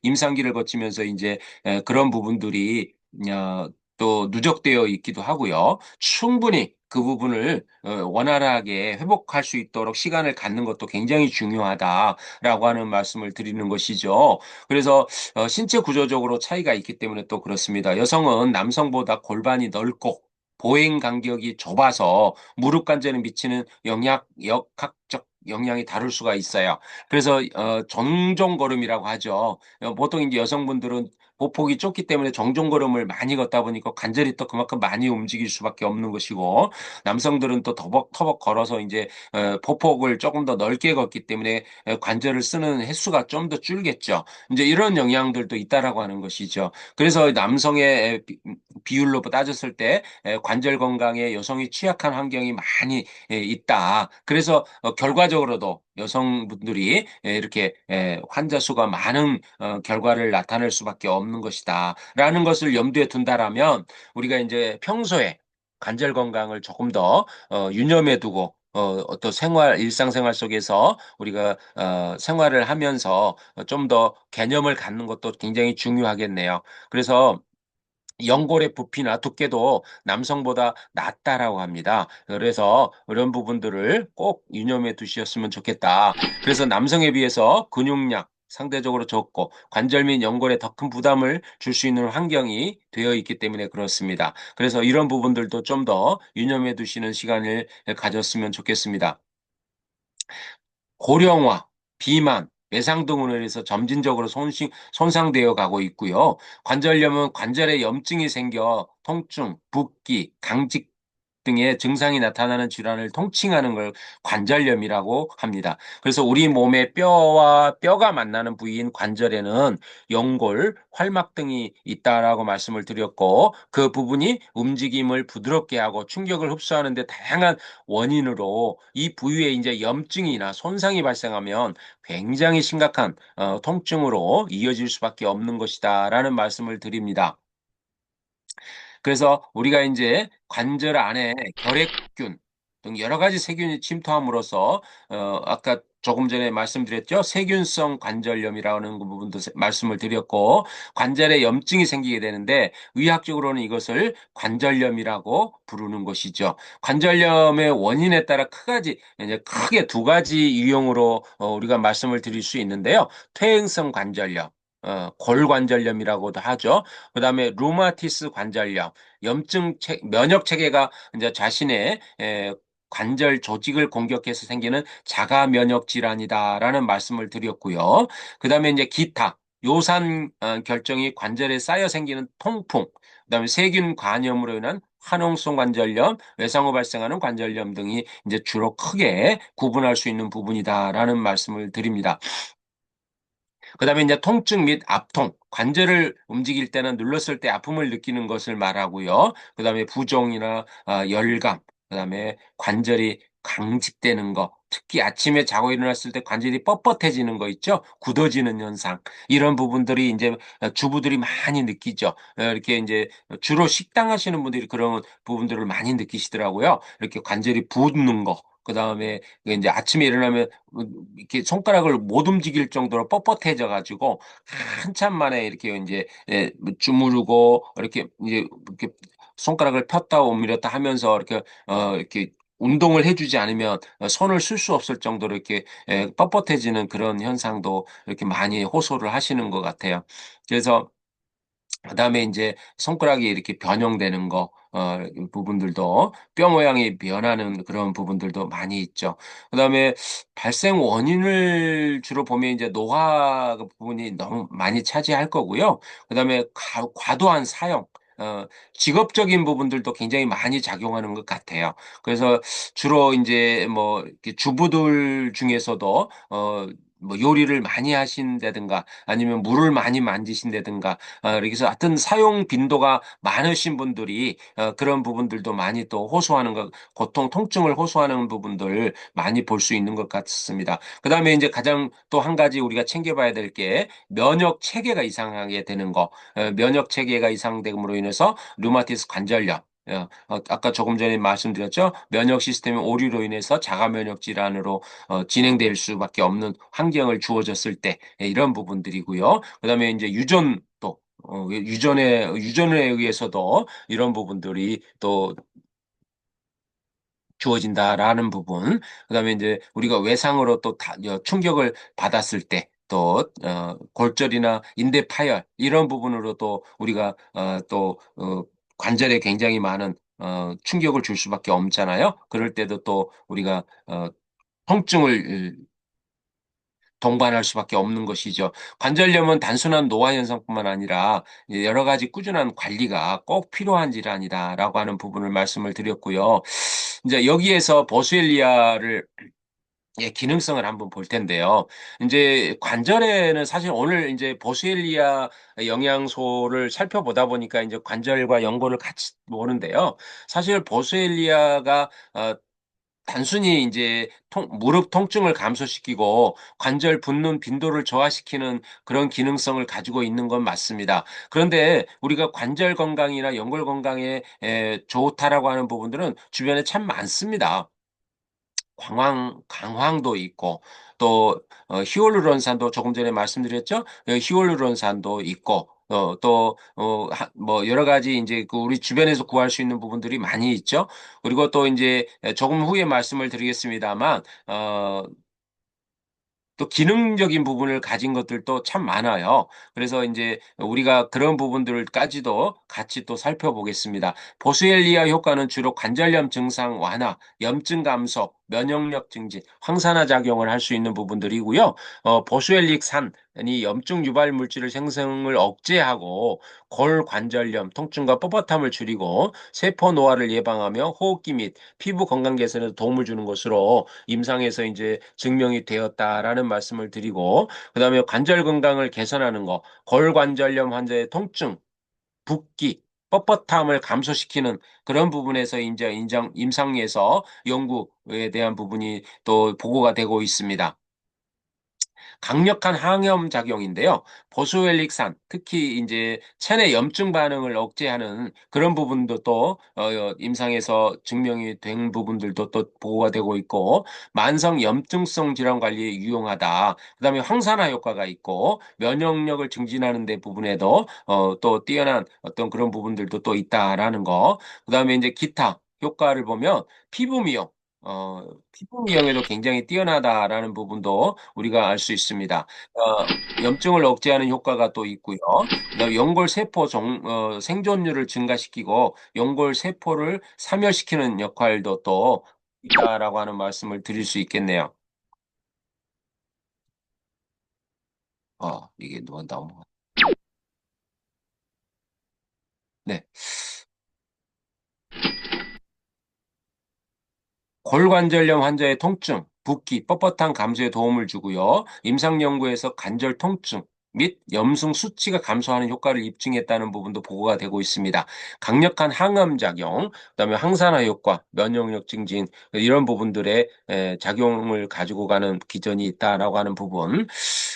임상기를 거치면서 이제 그런 부분들이 어, 또 누적되어 있기도 하고요. 충분히 그 부분을 원활하게 회복할 수 있도록 시간을 갖는 것도 굉장히 중요하다라고 하는 말씀을 드리는 것이죠. 그래서 신체 구조적으로 차이가 있기 때문에 또 그렇습니다. 여성은 남성보다 골반이 넓고 보행 간격이 좁아서 무릎 관절에 미치는 역학적 영향이 다를 수가 있어요. 그래서 정종걸음이라고 하죠. 보통 이제 여성분들은 보폭이 좁기 때문에 정종걸음을 많이 걷다 보니까 관절이 또 그만큼 많이 움직일 수밖에 없는 것이고 남성들은 또 터벅터벅 걸어서 이제 보폭을 조금 더 넓게 걷기 때문에 관절을 쓰는 횟수가 좀 더 줄겠죠. 이제 이런 영향들도 있다라고 하는 것이죠. 그래서 남성의 비율로 따졌을 때 관절 건강에 여성이 취약한 환경이 많이 있다. 그래서 결과적으로도 여성분들이 이렇게 환자 수가 많은 결과를 나타낼 수밖에 없는 것이다. 라는 것을 염두에 둔다라면 우리가 이제 평소에 관절 건강을 조금 더 유념해 두고 어떤 생활 일상생활 속에서 우리가 생활을 하면서 좀 더 개념을 갖는 것도 굉장히 중요하겠네요. 그래서 연골의 부피나 두께도 남성보다 낮다라고 합니다. 그래서 이런 부분들을 꼭 유념해 두셨으면 좋겠다. 그래서 남성에 비해서 근육량 상대적으로 적고 관절 및 연골에 더 큰 부담을 줄 수 있는 환경이 되어 있기 때문에 그렇습니다. 그래서 이런 부분들도 좀 더 유념해 두시는 시간을 가졌으면 좋겠습니다. 고령화, 비만, 외상 등으로 인해서 점진적으로 손상되어 가고 있고요. 관절염은 관절에 염증이 생겨 통증, 붓기, 강직 등의 증상이 나타나는 질환을 통칭하는 걸 관절염이라고 합니다. 그래서 우리 몸의 뼈와 뼈가 만나는 부위인 관절에는 연골, 활막 등이 있다라고 말씀을 드렸고 그 부분이 움직임을 부드럽게 하고 충격을 흡수하는 데 다양한 원인으로 이 부위에 이제 염증이나 손상이 발생하면 굉장히 심각한 통증으로 이어질 수밖에 없는 것이다라는 말씀을 드립니다. 그래서 우리가 이제 관절 안에 결핵균 등 여러 가지 세균이 침투함으로써 아까 조금 전에 말씀드렸죠. 세균성 관절염이라는 그 부분도 말씀을 드렸고 관절에 염증이 생기게 되는데 의학적으로는 이것을 관절염이라고 부르는 것이죠. 관절염의 원인에 따라 이제 크게 두 가지 유형으로 우리가 말씀을 드릴 수 있는데요. 퇴행성 관절염, 골관절염이라고도 하죠. 그다음에 루마티스 관절염, 면역 체계가 이제 자신의 관절 조직을 공격해서 생기는 자가 면역 질환이다라는 말씀을 드렸고요. 그다음에 이제 기타 요산 결정이 관절에 쌓여 생기는 통풍, 그다음에 세균 간염으로 인한 화농성 관절염, 외상 후 발생하는 관절염 등이 이제 주로 크게 구분할 수 있는 부분이다라는 말씀을 드립니다. 그다음에 이제 통증 및 압통, 관절을 움직일 때는 눌렀을 때 아픔을 느끼는 것을 말하고요. 그다음에 부종이나 열감, 그다음에 관절이 강직되는 거, 특히 아침에 자고 일어났을 때 관절이 뻣뻣해지는 거 있죠? 굳어지는 현상. 이런 부분들이 이제 주부들이 많이 느끼죠. 이렇게 이제 주로 식당 하시는 분들이 그런 부분들을 많이 느끼시더라고요. 이렇게 관절이 붓는 거. 그다음에 이제 아침에 일어나면 이렇게 손가락을 못 움직일 정도로 뻣뻣해져 가지고 한참 만에 이렇게 이제 뭐 주무르고 이렇게 이제 이렇게 손가락을 폈다 오므렸다 하면서 이렇게 운동을 해주지 않으면 손을 쓸 수 없을 정도로 이렇게 뻣뻣해지는 그런 현상도 이렇게 많이 호소를 하시는 것 같아요. 그래서 그다음에 이제 손가락이 이렇게 변형되는 거, 이 부분들도 뼈 모양이 변하는 그런 부분들도 많이 있죠. 그다음에 발생 원인을 주로 보면 이제 노화 그 부분이 너무 많이 차지할 거고요. 그다음에 과도한 사용, 직업적인 부분들도 굉장히 많이 작용하는 것 같아요. 그래서 주로 이제 뭐 이렇게 주부들 중에서도 뭐 요리를 많이 하신다든가 아니면 물을 많이 만지신다든가 이렇게 해서 하여튼 사용 빈도가 많으신 분들이 그런 부분들도 많이 또 호소하는 것, 고통, 통증을 호소하는 부분들 많이 볼 수 있는 것 같습니다. 그다음에 이제 가장 또 한 가지 우리가 챙겨봐야 될 게 면역 체계가 이상하게 되는 거, 면역 체계가 이상됨으로 인해서 류마티스 관절염. 아까 조금 전에 말씀드렸죠. 면역 시스템의 오류로 인해서 자가 면역 질환으로 진행될 수밖에 없는 환경을 주어졌을 때 이런 부분들이고요. 그다음에 이제 유전도 유전에 의해서도 이런 부분들이 또 주어진다라는 부분. 그다음에 이제 우리가 외상으로 또 충격을 받았을 때 또 골절이나 인대 파열 이런 부분으로 또 우리가 관절에 굉장히 많은 충격을 줄 수밖에 없잖아요. 그럴 때도 또 우리가 통증을 동반할 수밖에 없는 것이죠. 관절염은 단순한 노화 현상뿐만 아니라 여러 가지 꾸준한 관리가 꼭 필요한 질환이다라고 하는 부분을 말씀을 드렸고요. 이제 여기에서 보스웰리아를 예, 기능성을 한번 볼 텐데요. 이제 관절에는 사실 오늘 이제 보스웰리아 영양소를 살펴보다 보니까 이제 관절과 연골을 같이 보는데요. 사실 보스웰리아가 단순히 이제 무릎 통증을 감소시키고 관절 붓는 빈도를 저하시키는 그런 기능성을 가지고 있는 건 맞습니다. 그런데 우리가 관절 건강이나 연골 건강에 좋다라고 하는 부분들은 주변에 참 많습니다. 강황도 있고 또 히알루론산도 조금 전에 말씀드렸죠. 히알루론산도 있고 뭐 여러 가지 이제 그 우리 주변에서 구할 수 있는 부분들이 많이 있죠. 그리고 또 이제 조금 후에 말씀을 드리겠습니다만 또 기능적인 부분을 가진 것들도 참 많아요. 그래서 이제 우리가 그런 부분들까지도 같이 또 살펴보겠습니다. 보스웰리아 효과는 주로 관절염 증상 완화, 염증 감소, 면역력 증진, 항산화 작용을 할 수 있는 부분들이고요. 보스웰릭 산이 염증 유발 물질을 생성을 억제하고 골관절염, 통증과 뻣뻣함을 줄이고 세포 노화를 예방하며 호흡기 및 피부 건강 개선에 도움을 주는 것으로 임상에서 이제 증명이 되었다라는 말씀을 드리고, 그다음에 관절 건강을 개선하는 거, 골관절염 환자의 통증, 붓기, 뻣뻣함을 감소시키는 그런 부분에서 이제 임상에서 연구에 대한 부분이 또 보고가 되고 있습니다. 강력한 항염 작용인데요. 보스웰릭산, 특히 이제 체내 염증 반응을 억제하는 그런 부분도 또 임상에서 증명이 된 부분들도 또 보고가 되고 있고, 만성 염증성 질환 관리에 유용하다. 그다음에 항산화 효과가 있고 면역력을 증진하는 데 부분에도 또 뛰어난 어떤 그런 부분들도 또 있다라는 거. 그다음에 이제 기타 효과를 보면 피부 미용 피부 미용에도 굉장히 뛰어나다라는 부분도 우리가 알 수 있습니다. 염증을 억제하는 효과가 또 있고요. 그다음에 연골 세포 생존율을 증가시키고 연골 세포를 사멸시키는 역할도 또 있다라고 하는 말씀을 드릴 수 있겠네요. 이게 누가 나온 거. 네. 골관절염 환자의 통증, 붓기, 뻣뻣한 감소에 도움을 주고요. 임상 연구에서 관절 통증 및 염증 수치가 감소하는 효과를 입증했다는 부분도 보고가 되고 있습니다. 강력한 항암 작용, 그다음에 항산화 효과, 면역력 증진 이런 부분들의 작용을 가지고 가는 기전이 있다라고 하는 부분.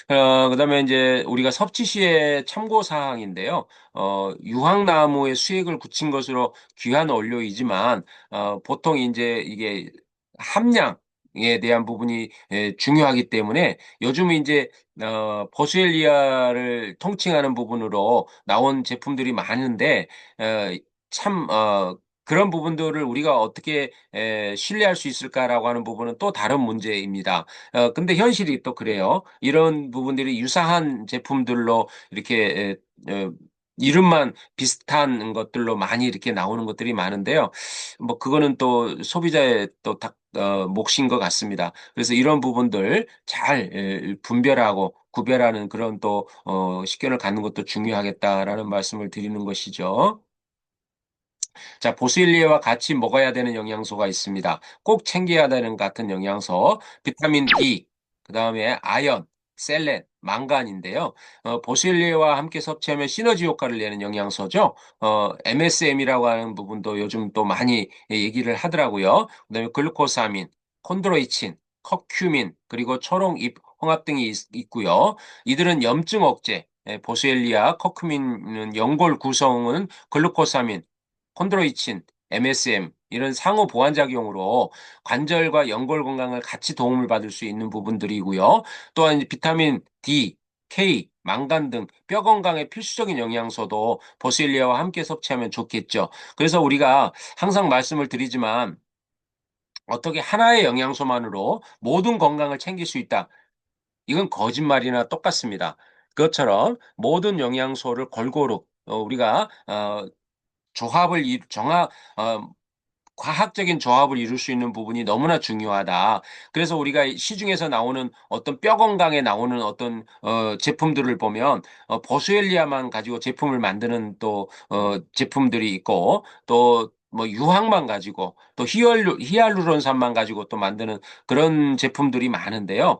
그다음에 이제 우리가 섭취 시에 참고 사항인데요. 유황나무의 수액을 굳힌 것으로 귀한 원료이지만 보통 이제 이게 함량에 대한 부분이 중요하기 때문에 요즘 이제 보스웰리아를 통칭하는 부분으로 나온 제품들이 많은데 어, 참 그런 부분들을 우리가 어떻게 신뢰할 수 있을까라고 하는 부분은 또 다른 문제입니다. 근데 현실이 또 그래요. 이런 부분들이 유사한 제품들로 이렇게 이름만 비슷한 것들로 많이 이렇게 나오는 것들이 많은데요. 뭐 그거는 또 소비자의 또 몫인 것 같습니다. 그래서 이런 부분들 잘 분별하고 구별하는 그런 또 식견을 갖는 것도 중요하겠다라는 말씀을 드리는 것이죠. 자, 보슬리에와 같이 먹어야 되는 영양소가 있습니다. 꼭 챙겨야 되는 같은 영양소, 비타민 D, 그 다음에 아연, 셀렌, 망간인데요. 보슬리에와 함께 섭취하면 시너지 효과를 내는 영양소죠. MSM이라고 하는 부분도 요즘 또 많이 얘기를 하더라고요. 그다음에 글루코사민, 콘드로이친, 커큐민, 그리고 초록잎 홍합 등이 있고요. 이들은 염증 억제, 보스웰리아, 커큐민은 연골 구성은 글루코사민, 콘드로이친, MSM 이런 상호 보완 작용으로 관절과 연골 건강을 같이 도움을 받을 수 있는 부분들이고요. 또한 이제 비타민 D, K, 망간 등 뼈 건강에 필수적인 영양소도 보실리아와 함께 섭취하면 좋겠죠. 그래서 우리가 항상 말씀을 드리지만 어떻게 하나의 영양소만으로 모든 건강을 챙길 수 있다. 이건 거짓말이나 똑같습니다. 그것처럼 모든 영양소를 골고루 우리가 조합을 정하 어, 과학적인 조합을 이룰 수 있는 부분이 너무나 중요하다. 그래서 우리가 시중에서 나오는 어떤 뼈 건강에 나오는 어떤 제품들을 보면 보스웰리아만 가지고 제품을 만드는 또 제품들이 있고 또 뭐 유황만 가지고 또 히알루론산만 가지고 또 만드는 그런 제품들이 많은데요.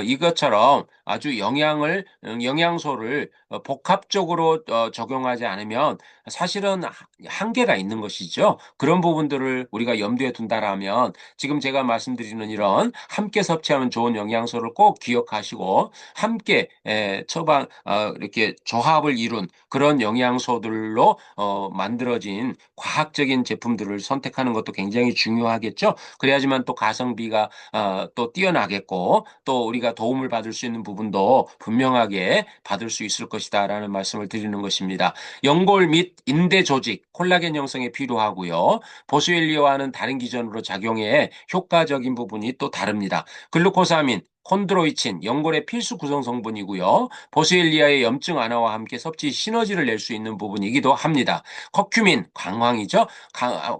이것처럼 아주 영양소를 복합적으로 적용하지 않으면 사실은 한계가 있는 것이죠. 그런 부분들을 우리가 염두에 둔다라면 지금 제가 말씀드리는 이런 함께 섭취하면 좋은 영양소를 꼭 기억하시고 함께 이렇게 조합을 이룬 그런 영양소들로 만들어진 과학적인 제품들을 선택하는 것도 굉장히 중요하겠죠. 그래야지만 또 가성비가 또 뛰어나겠고 또 우리가 도움을 받을 수 있는 부분도 분명하게 받을 수 있을 것이다라는 말씀을 드리는 것입니다. 연골 및 인대 조직, 콜라겐 형성에 필요하고요. 보스웰리아와는 다른 기전으로 작용해 효과적인 부분이 또 다릅니다. 글루코사민, 콘드로이친, 연골의 필수 구성 성분이고요. 보스웰리아의 염증 완화와 함께 섭취 시너지를 낼 수 있는 부분이기도 합니다. 커큐민, 강황이죠.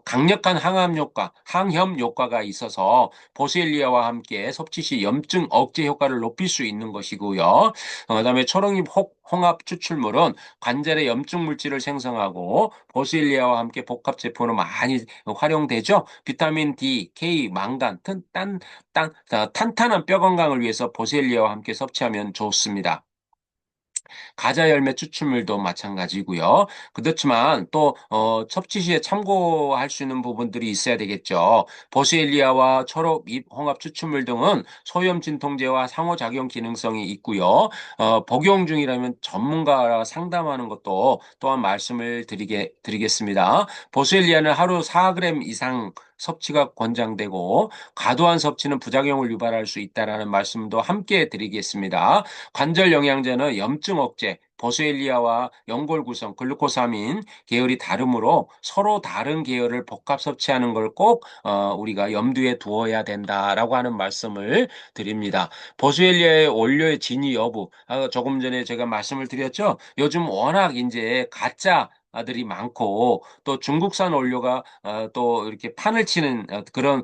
강력한 항염 효과가 있어서 보스웰리아와 함께 섭취 시 염증 억제 효과를 높일 수 있는 것이고요. 그다음에 초록잎 홍합 추출물은 관절의 염증 물질을 생성하고 보스웰리아와 함께 복합 제품으로 많이 활용되죠. 비타민 D, K, 망간, 탄탄한 뼈 건강을 위해서 보스웰리아와 함께 섭취하면 좋습니다. 가자 열매 추출물도 마찬가지고요. 그렇지만 또 섭취 시에 참고할 수 있는 부분들이 있어야 되겠죠. 보스웰리아와 초록 잎 홍합 추출물 등은 소염 진통제와 상호작용 기능성이 있고요. 복용 중이라면 전문가와 상담하는 것도 또한 말씀을 드리겠습니다. 보스웰리아는 하루 4g 이상 섭취가 권장되고 과도한 섭취는 부작용을 유발할 수 있다라는 말씀도 함께 드리겠습니다. 관절 영양제는 염증 억제, 버스엘리아와 연골 구성, 글루코사민 계열이 다르므로 서로 다른 계열을 복합 섭취하는 걸 꼭 우리가 염두에 두어야 된다라고 하는 말씀을 드립니다. 버스엘리아의 원료의 진위 여부, 조금 전에 제가 말씀을 드렸죠. 요즘 워낙 이제 가짜 아들이 많고 또 중국산 원료가 또 이렇게 판을 치는 그런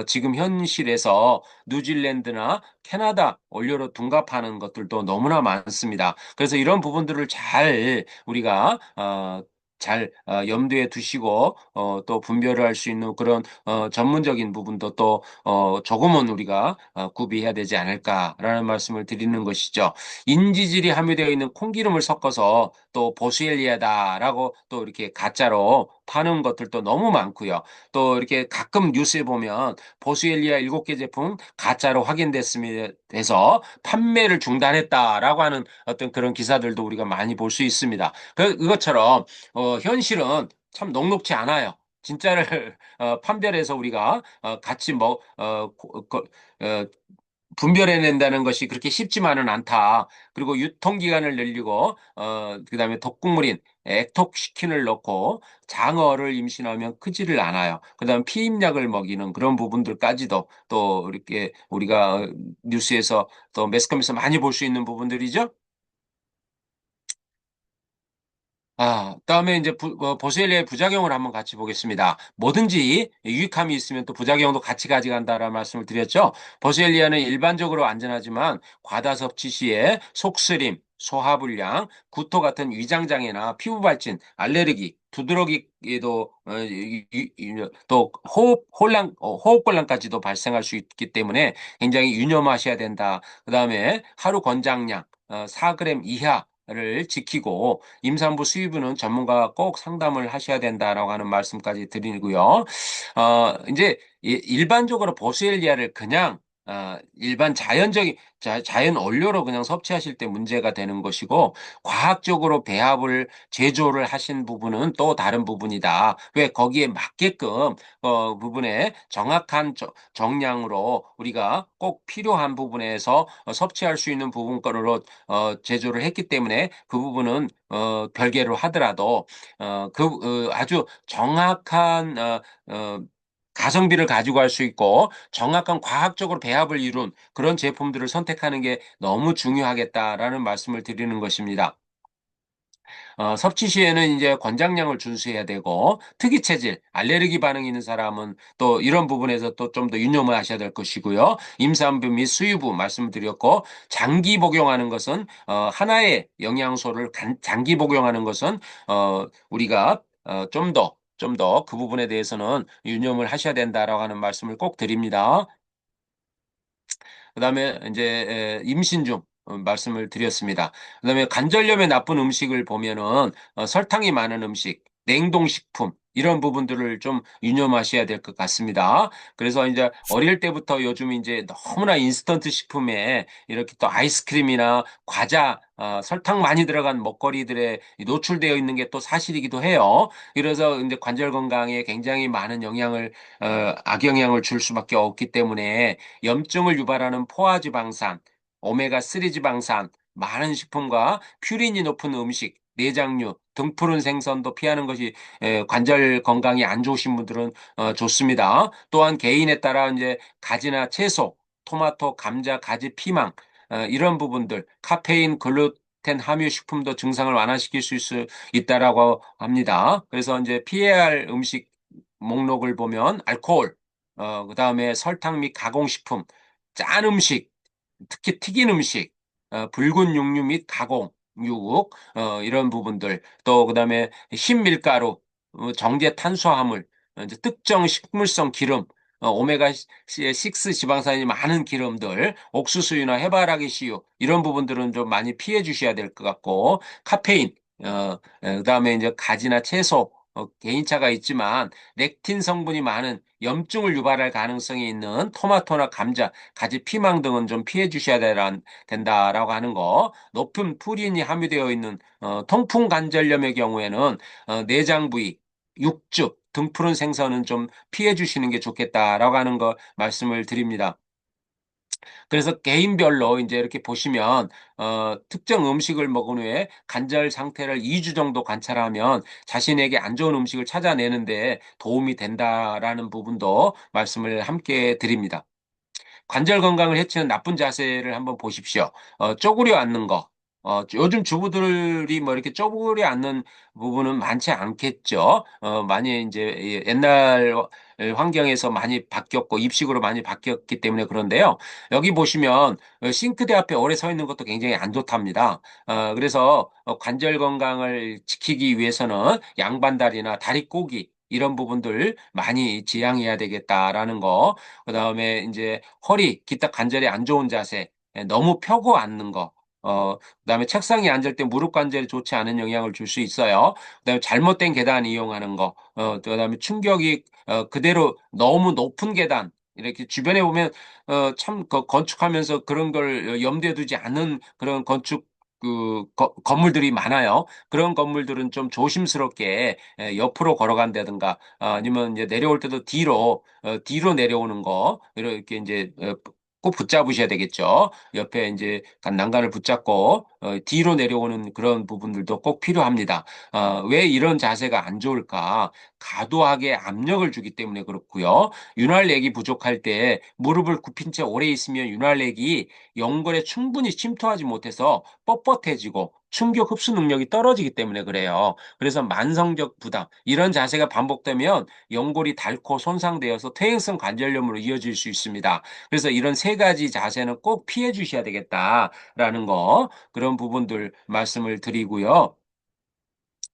지금 현실에서 뉴질랜드나 캐나다 원료로 둔갑하는 것들도 너무나 많습니다. 그래서 이런 부분들을 잘 우리가 잘 염두에 두시고 또 분별을 할 수 있는 그런 전문적인 부분도 또 조금은 우리가 구비해야 되지 않을까라는 말씀을 드리는 것이죠. 인지질이 함유되어 있는 콩기름을 섞어서 또 보스웰리아다라고 또 이렇게 가짜로 파는 것들도 너무 많고요. 또 이렇게 가끔 뉴스에 보면 보스웰리아 7개 제품 가짜로 확인됐습니다. 돼서 판매를 중단했다라고 하는 어떤 그런 기사들도 우리가 많이 볼 수 있습니다. 그것처럼 현실은 참 녹록지 않아요. 진짜를 판별해서 우리가 같이 어, 분별해낸다는 것이 그렇게 쉽지만은 않다. 그리고 유통기간을 늘리고, 그다음에 독극물인 액톡시킨을 넣고 장어를 임신하면 크지를 않아요. 그다음 피임약을 먹이는 그런 부분들까지도 또 이렇게 우리가 뉴스에서 또 매스컴에서 많이 볼 수 있는 부분들이죠. 그다음에 이제 보스웰리아의 부작용을 한번 같이 보겠습니다. 뭐든지 유익함이 있으면 또 부작용도 같이 가져간다라는 말씀을 드렸죠. 보스웰리아는 일반적으로 안전하지만 과다 섭취 시에 속쓰림, 소화불량, 구토 같은 위장장애나 피부 발진, 알레르기, 두드러기에도 또 호흡곤란까지도 발생할 수 있기 때문에 굉장히 유념하셔야 된다. 그다음에 하루 권장량 4g 이하를 지키고 임산부 수유부는 전문가와 꼭 상담을 하셔야 된다라고 하는 말씀까지 드리고요. 이제 일반적으로 보스엘리아를 그냥 일반 자연 원료로 그냥 섭취하실 때 문제가 되는 것이고 과학적으로 배합을 제조를 하신 부분은 또 다른 부분이다. 왜 거기에 맞게끔 부분에 정확한 정량으로 우리가 꼭 필요한 부분에서 섭취할 수 있는 부분권으로 제조를 했기 때문에 그 부분은 별개로 하더라도 아주 정확한 가성비를 가지고 할 수 있고 정확한 과학적으로 배합을 이룬 그런 제품들을 선택하는 게 너무 중요하겠다라는 말씀을 드리는 것입니다. 섭취 시에는 이제 권장량을 준수해야 되고 특이 체질, 알레르기 반응이 있는 사람은 또 이런 부분에서 또 좀 더 유념을 하셔야 될 것이고요. 임산부 및 수유부 말씀드렸고 장기 복용하는 것은 하나의 영양소를 장기 복용하는 것은 우리가 좀더 좀 더 그 부분에 대해서는 유념을 하셔야 된다라고 하는 말씀을 꼭 드립니다. 그다음에 이제 임신 중 말씀을 드렸습니다. 그다음에 관절염에 나쁜 음식을 보면은 설탕이 많은 음식, 냉동식품 이런 부분들을 좀 유념하셔야 될 것 같습니다. 그래서 이제 어릴 때부터 요즘 이제 너무나 인스턴트 식품에 이렇게 또 아이스크림이나 과자, 설탕 많이 들어간 먹거리들에 노출되어 있는 게 또 사실이기도 해요. 그래서 이제 관절 건강에 굉장히 많은 악영향을 줄 수밖에 없기 때문에 염증을 유발하는 포화지방산, 오메가3 지방산, 많은 식품과 퓨린이 높은 음식, 내장류, 등푸른 생선도 피하는 것이 관절 건강이 안 좋으신 분들은 좋습니다. 또한 개인에 따라 이제 가지나 채소, 토마토, 감자, 가지, 피망 이런 부분들, 카페인, 글루텐 함유 식품도 증상을 완화시킬 수 있다라고 합니다. 그래서 이제 피해야 할 음식 목록을 보면 알코올, 그다음에 설탕 및 가공식품, 짠 음식, 특히 튀긴 음식, 붉은 육류 및 가공 유국, 이런 부분들, 또 그다음에 흰밀가루, 정제 탄수화물, 이제 특정 식물성 기름, 오메가 6 지방산이 많은 기름들, 옥수수유나 해바라기 씨유 이런 부분들은 좀 많이 피해 주셔야 될 것 같고, 카페인, 그다음에 이제 가지나 채소, 개인차가 있지만 렉틴 성분이 많은 염증을 유발할 가능성이 있는 토마토나 감자, 가지, 피망 등은 좀 피해 주셔야 된다라고 하는 거. 높은 푸린이 함유되어 있는 통풍 관절염의 경우에는 내장 부위, 육즙, 등푸른 생선은 좀 피해 주시는 게 좋겠다라고 하는 거 말씀을 드립니다. 그래서 개인별로 이제 이렇게 보시면 특정 음식을 먹은 후에 관절 상태를 2주 정도 관찰하면 자신에게 안 좋은 음식을 찾아내는데 도움이 된다라는 부분도 말씀을 함께 드립니다. 관절 건강을 해치는 나쁜 자세를 한번 보십시오. 쪼그려 앉는 거. 요즘 주부들이 뭐 이렇게 쪼그려 앉는 부분은 많지 않겠죠. 많이 이제 옛날 환경에서 많이 바뀌었고 입식으로 많이 바뀌었기 때문에 그런데요. 여기 보시면 싱크대 앞에 오래 서 있는 것도 굉장히 안 좋답니다. 그래서 관절 건강을 지키기 위해서는 양반다리나 다리 꼬기 이런 부분들 많이 지양해야 되겠다라는 거. 그다음에 이제 허리, 기타 관절이 안 좋은 자세, 너무 펴고 앉는 거. 그다음에 책상에 앉을 때 무릎 관절에 좋지 않은 영향을 줄 수 있어요. 그다음에 잘못된 계단 이용하는 거. 또 그다음에 충격이 그대로 너무 높은 계단 이렇게 주변에 보면 참 건축하면서 그런 걸 염두에 두지 않는 그런 건축 건물들이 많아요. 그런 건물들은 좀 조심스럽게 옆으로 걸어간다든가 아니면 이제 내려올 때도 뒤로 내려오는 거, 이렇게 이제 꼭 붙잡으셔야 되겠죠. 옆에 이제 난간을 붙잡고 뒤로 내려오는 그런 부분들도 꼭 필요합니다. 왜 이런 자세가 안 좋을까? 과도하게 압력을 주기 때문에 그렇고요. 윤활렉이 부족할 때 무릎을 굽힌 채 오래 있으면 윤활렉이 연골에 충분히 침투하지 못해서 뻣뻣해지고 충격 흡수 능력이 떨어지기 때문에 그래요. 그래서 만성적 부담, 이런 자세가 반복되면 연골이 닳고 손상되어서 퇴행성 관절염으로 이어질 수 있습니다. 그래서 이런 세 가지 자세는 꼭 피해 주셔야 되겠다라는 거, 그런 부분들 말씀을 드리고요.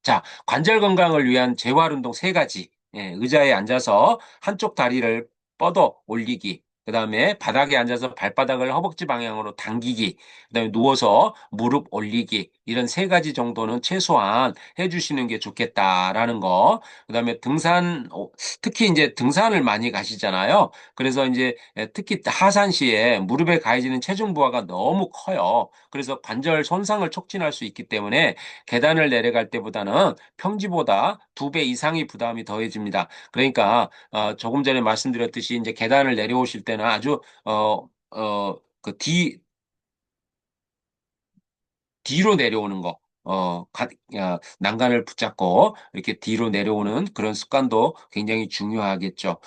자, 관절 건강을 위한 재활 운동 세 가지. 의자에 앉아서 한쪽 다리를 뻗어 올리기. 그다음에 바닥에 앉아서 발바닥을 허벅지 방향으로 당기기. 그다음에 누워서 무릎 올리기. 이런 세 가지 정도는 최소한 해주시는 게 좋겠다라는 거. 그다음에 특히 이제 등산을 많이 가시잖아요. 그래서 이제 특히 하산시에 무릎에 가해지는 체중 부하가 너무 커요. 그래서 관절 손상을 촉진할 수 있기 때문에 계단을 내려갈 때보다는 평지보다 2배 이상의 부담이 더해집니다. 그러니까 조금 전에 말씀드렸듯이 이제 계단을 내려오실 때는 아주 그 뒤로 내려오는 거. 난간을 붙잡고 이렇게 뒤로 내려오는 그런 습관도 굉장히 중요하겠죠.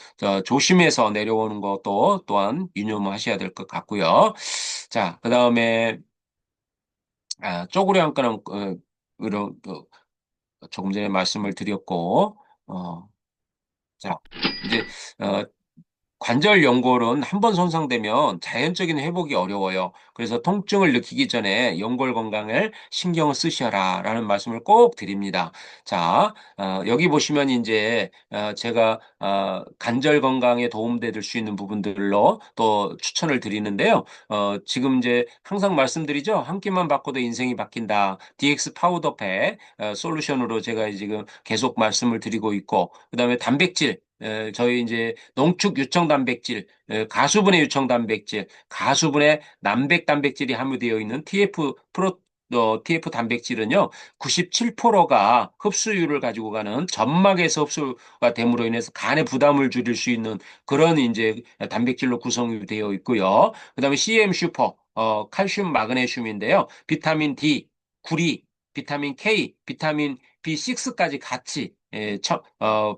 조심해서 내려오는 것도 또한 유념하셔야 될 것 같고요. 자, 그다음에 쪼그려 앉거나 이런 조금 전에 말씀을 드렸고, 어, 자, 이제, 어, 관절 연골은 한 번 손상되면 자연적인 회복이 어려워요. 그래서 통증을 느끼기 전에 연골 건강을 신경을 쓰셔라 라는 말씀을 꼭 드립니다. 자, 여기 보시면 이제 제가 관절 건강에 도움될 수 있는 부분들로 또 추천을 드리는데요. 지금 이제 항상 말씀드리죠. 한 끼만 바꿔도 인생이 바뀐다. DX 파우더팩 솔루션으로 제가 지금 계속 말씀을 드리고 있고, 그다음에 단백질 저희 이제 농축 유청 단백질, 가수분해 유청 단백질, 가수분해 남백 단백질이 함유되어 있는 TF 단백질은요, 97%가 흡수율을 가지고 가는 점막에서 흡수가 됨으로 인해서 간의 부담을 줄일 수 있는 그런 이제 단백질로 구성이 되어 있고요. 그다음에 CM 슈퍼, 칼슘, 마그네슘인데요. 비타민 D, 구리, 비타민 K, 비타민 B6까지 같이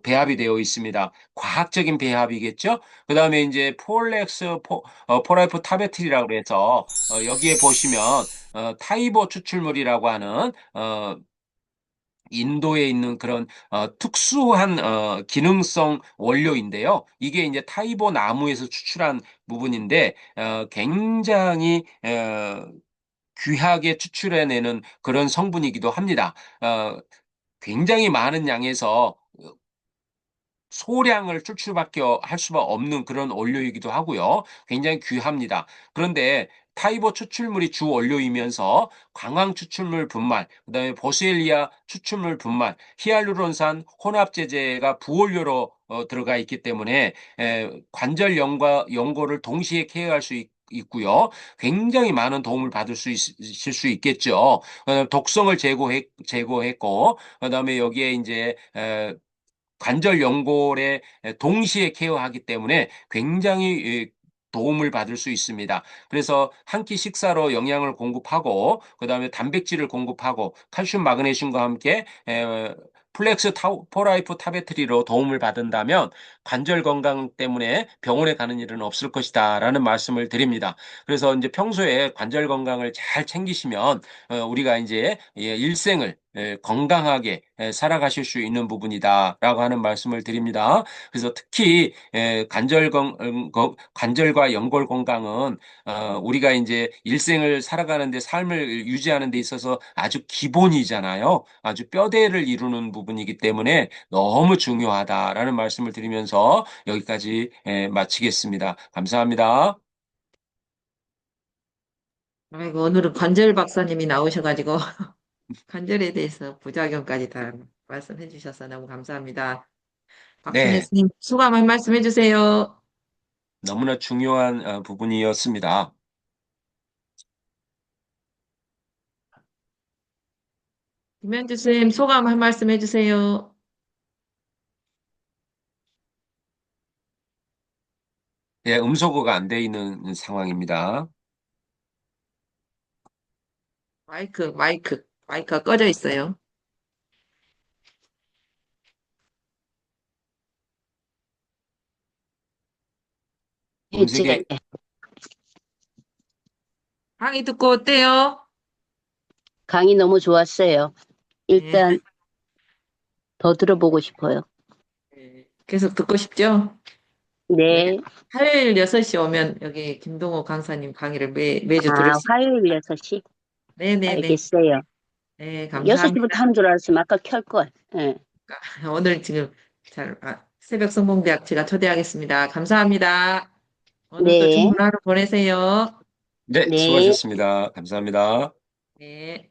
배합이 되어 있습니다. 과학적인 배합이겠죠? 그 다음에 이제 포라이프 타베틀이라고 해서 여기에 보시면 타이보 추출물이라고 하는 인도에 있는 그런 특수한 기능성 원료인데요. 이게 이제 타이보 나무에서 추출한 부분인데 굉장히 귀하게 추출해내는 그런 성분이기도 합니다. 굉장히 많은 양에서 소량을 추출밖에 할 수가 없는 그런 원료이기도 하고요. 굉장히 귀합니다. 그런데 타이버 추출물이 주 원료이면서 광황 추출물 분말, 그다음에 보스웰리아 추출물 분말, 히알루론산 혼합제제가 부원료로 들어가 있기 때문에 관절 연골을 동시에 케어할 수 있고요. 굉장히 많은 도움을 받을 있을 수 있겠죠. 독성을 제거했고, 그다음에 여기에 이제 관절 연골에 동시에 케어하기 때문에 굉장히 도움을 받을 수 있습니다. 그래서 한 끼 식사로 영양을 공급하고 그다음에 단백질을 공급하고 칼슘, 마그네슘과 함께 포라이프 타베트리로 도움을 받은다면 관절 건강 때문에 병원에 가는 일은 없을 것이다라는 말씀을 드립니다. 그래서 이제 평소에 관절 건강을 잘 챙기시면 우리가 이제 일생을 건강하게 살아가실 수 있는 부분이다라고 하는 말씀을 드립니다. 그래서 특히 관절과 연골 건강은 우리가 이제 일생을 살아가는데 삶을 유지하는 데 있어서 아주 기본이잖아요. 아주 뼈대를 이루는 부분이기 때문에 너무 중요하다라는 말씀을 드리면서 여기까지 마치겠습니다. 감사합니다. 아이고, 오늘은 관절 박사님이 나오셔가지고 관절에 대해서 부작용까지 다 말씀해 주셔서 너무 감사합니다. 박순혜 네, 스님 수고 한 말씀 해주세요. 너무나 중요한 부분이었습니다. 김현주 스님 소감 한 말씀 해주세요. 예, 음소거가 안 돼 있는 상황입니다. 마이크가 꺼져 있어요. 이제 음색이 강의 듣고 어때요? 강의 너무 좋았어요. 네, 일단 더 들어보고 싶어요. 네, 계속 듣고 싶죠? 네. 네. 화요일 6시 오면 여기 김동호 강사님 강의를 매주 들을 수 있어요. 화요일 6시? 네네네. 알겠어요. 네, 감사합니다. 6시부터 하는 줄 알았으면 아까 켤걸. 예. 오늘 지금 새벽 성공대학 제가 초대하겠습니다. 감사합니다. 오늘도 네. 좋은 하루 보내세요. 네, 네. 수고하셨습니다. 감사합니다. 네.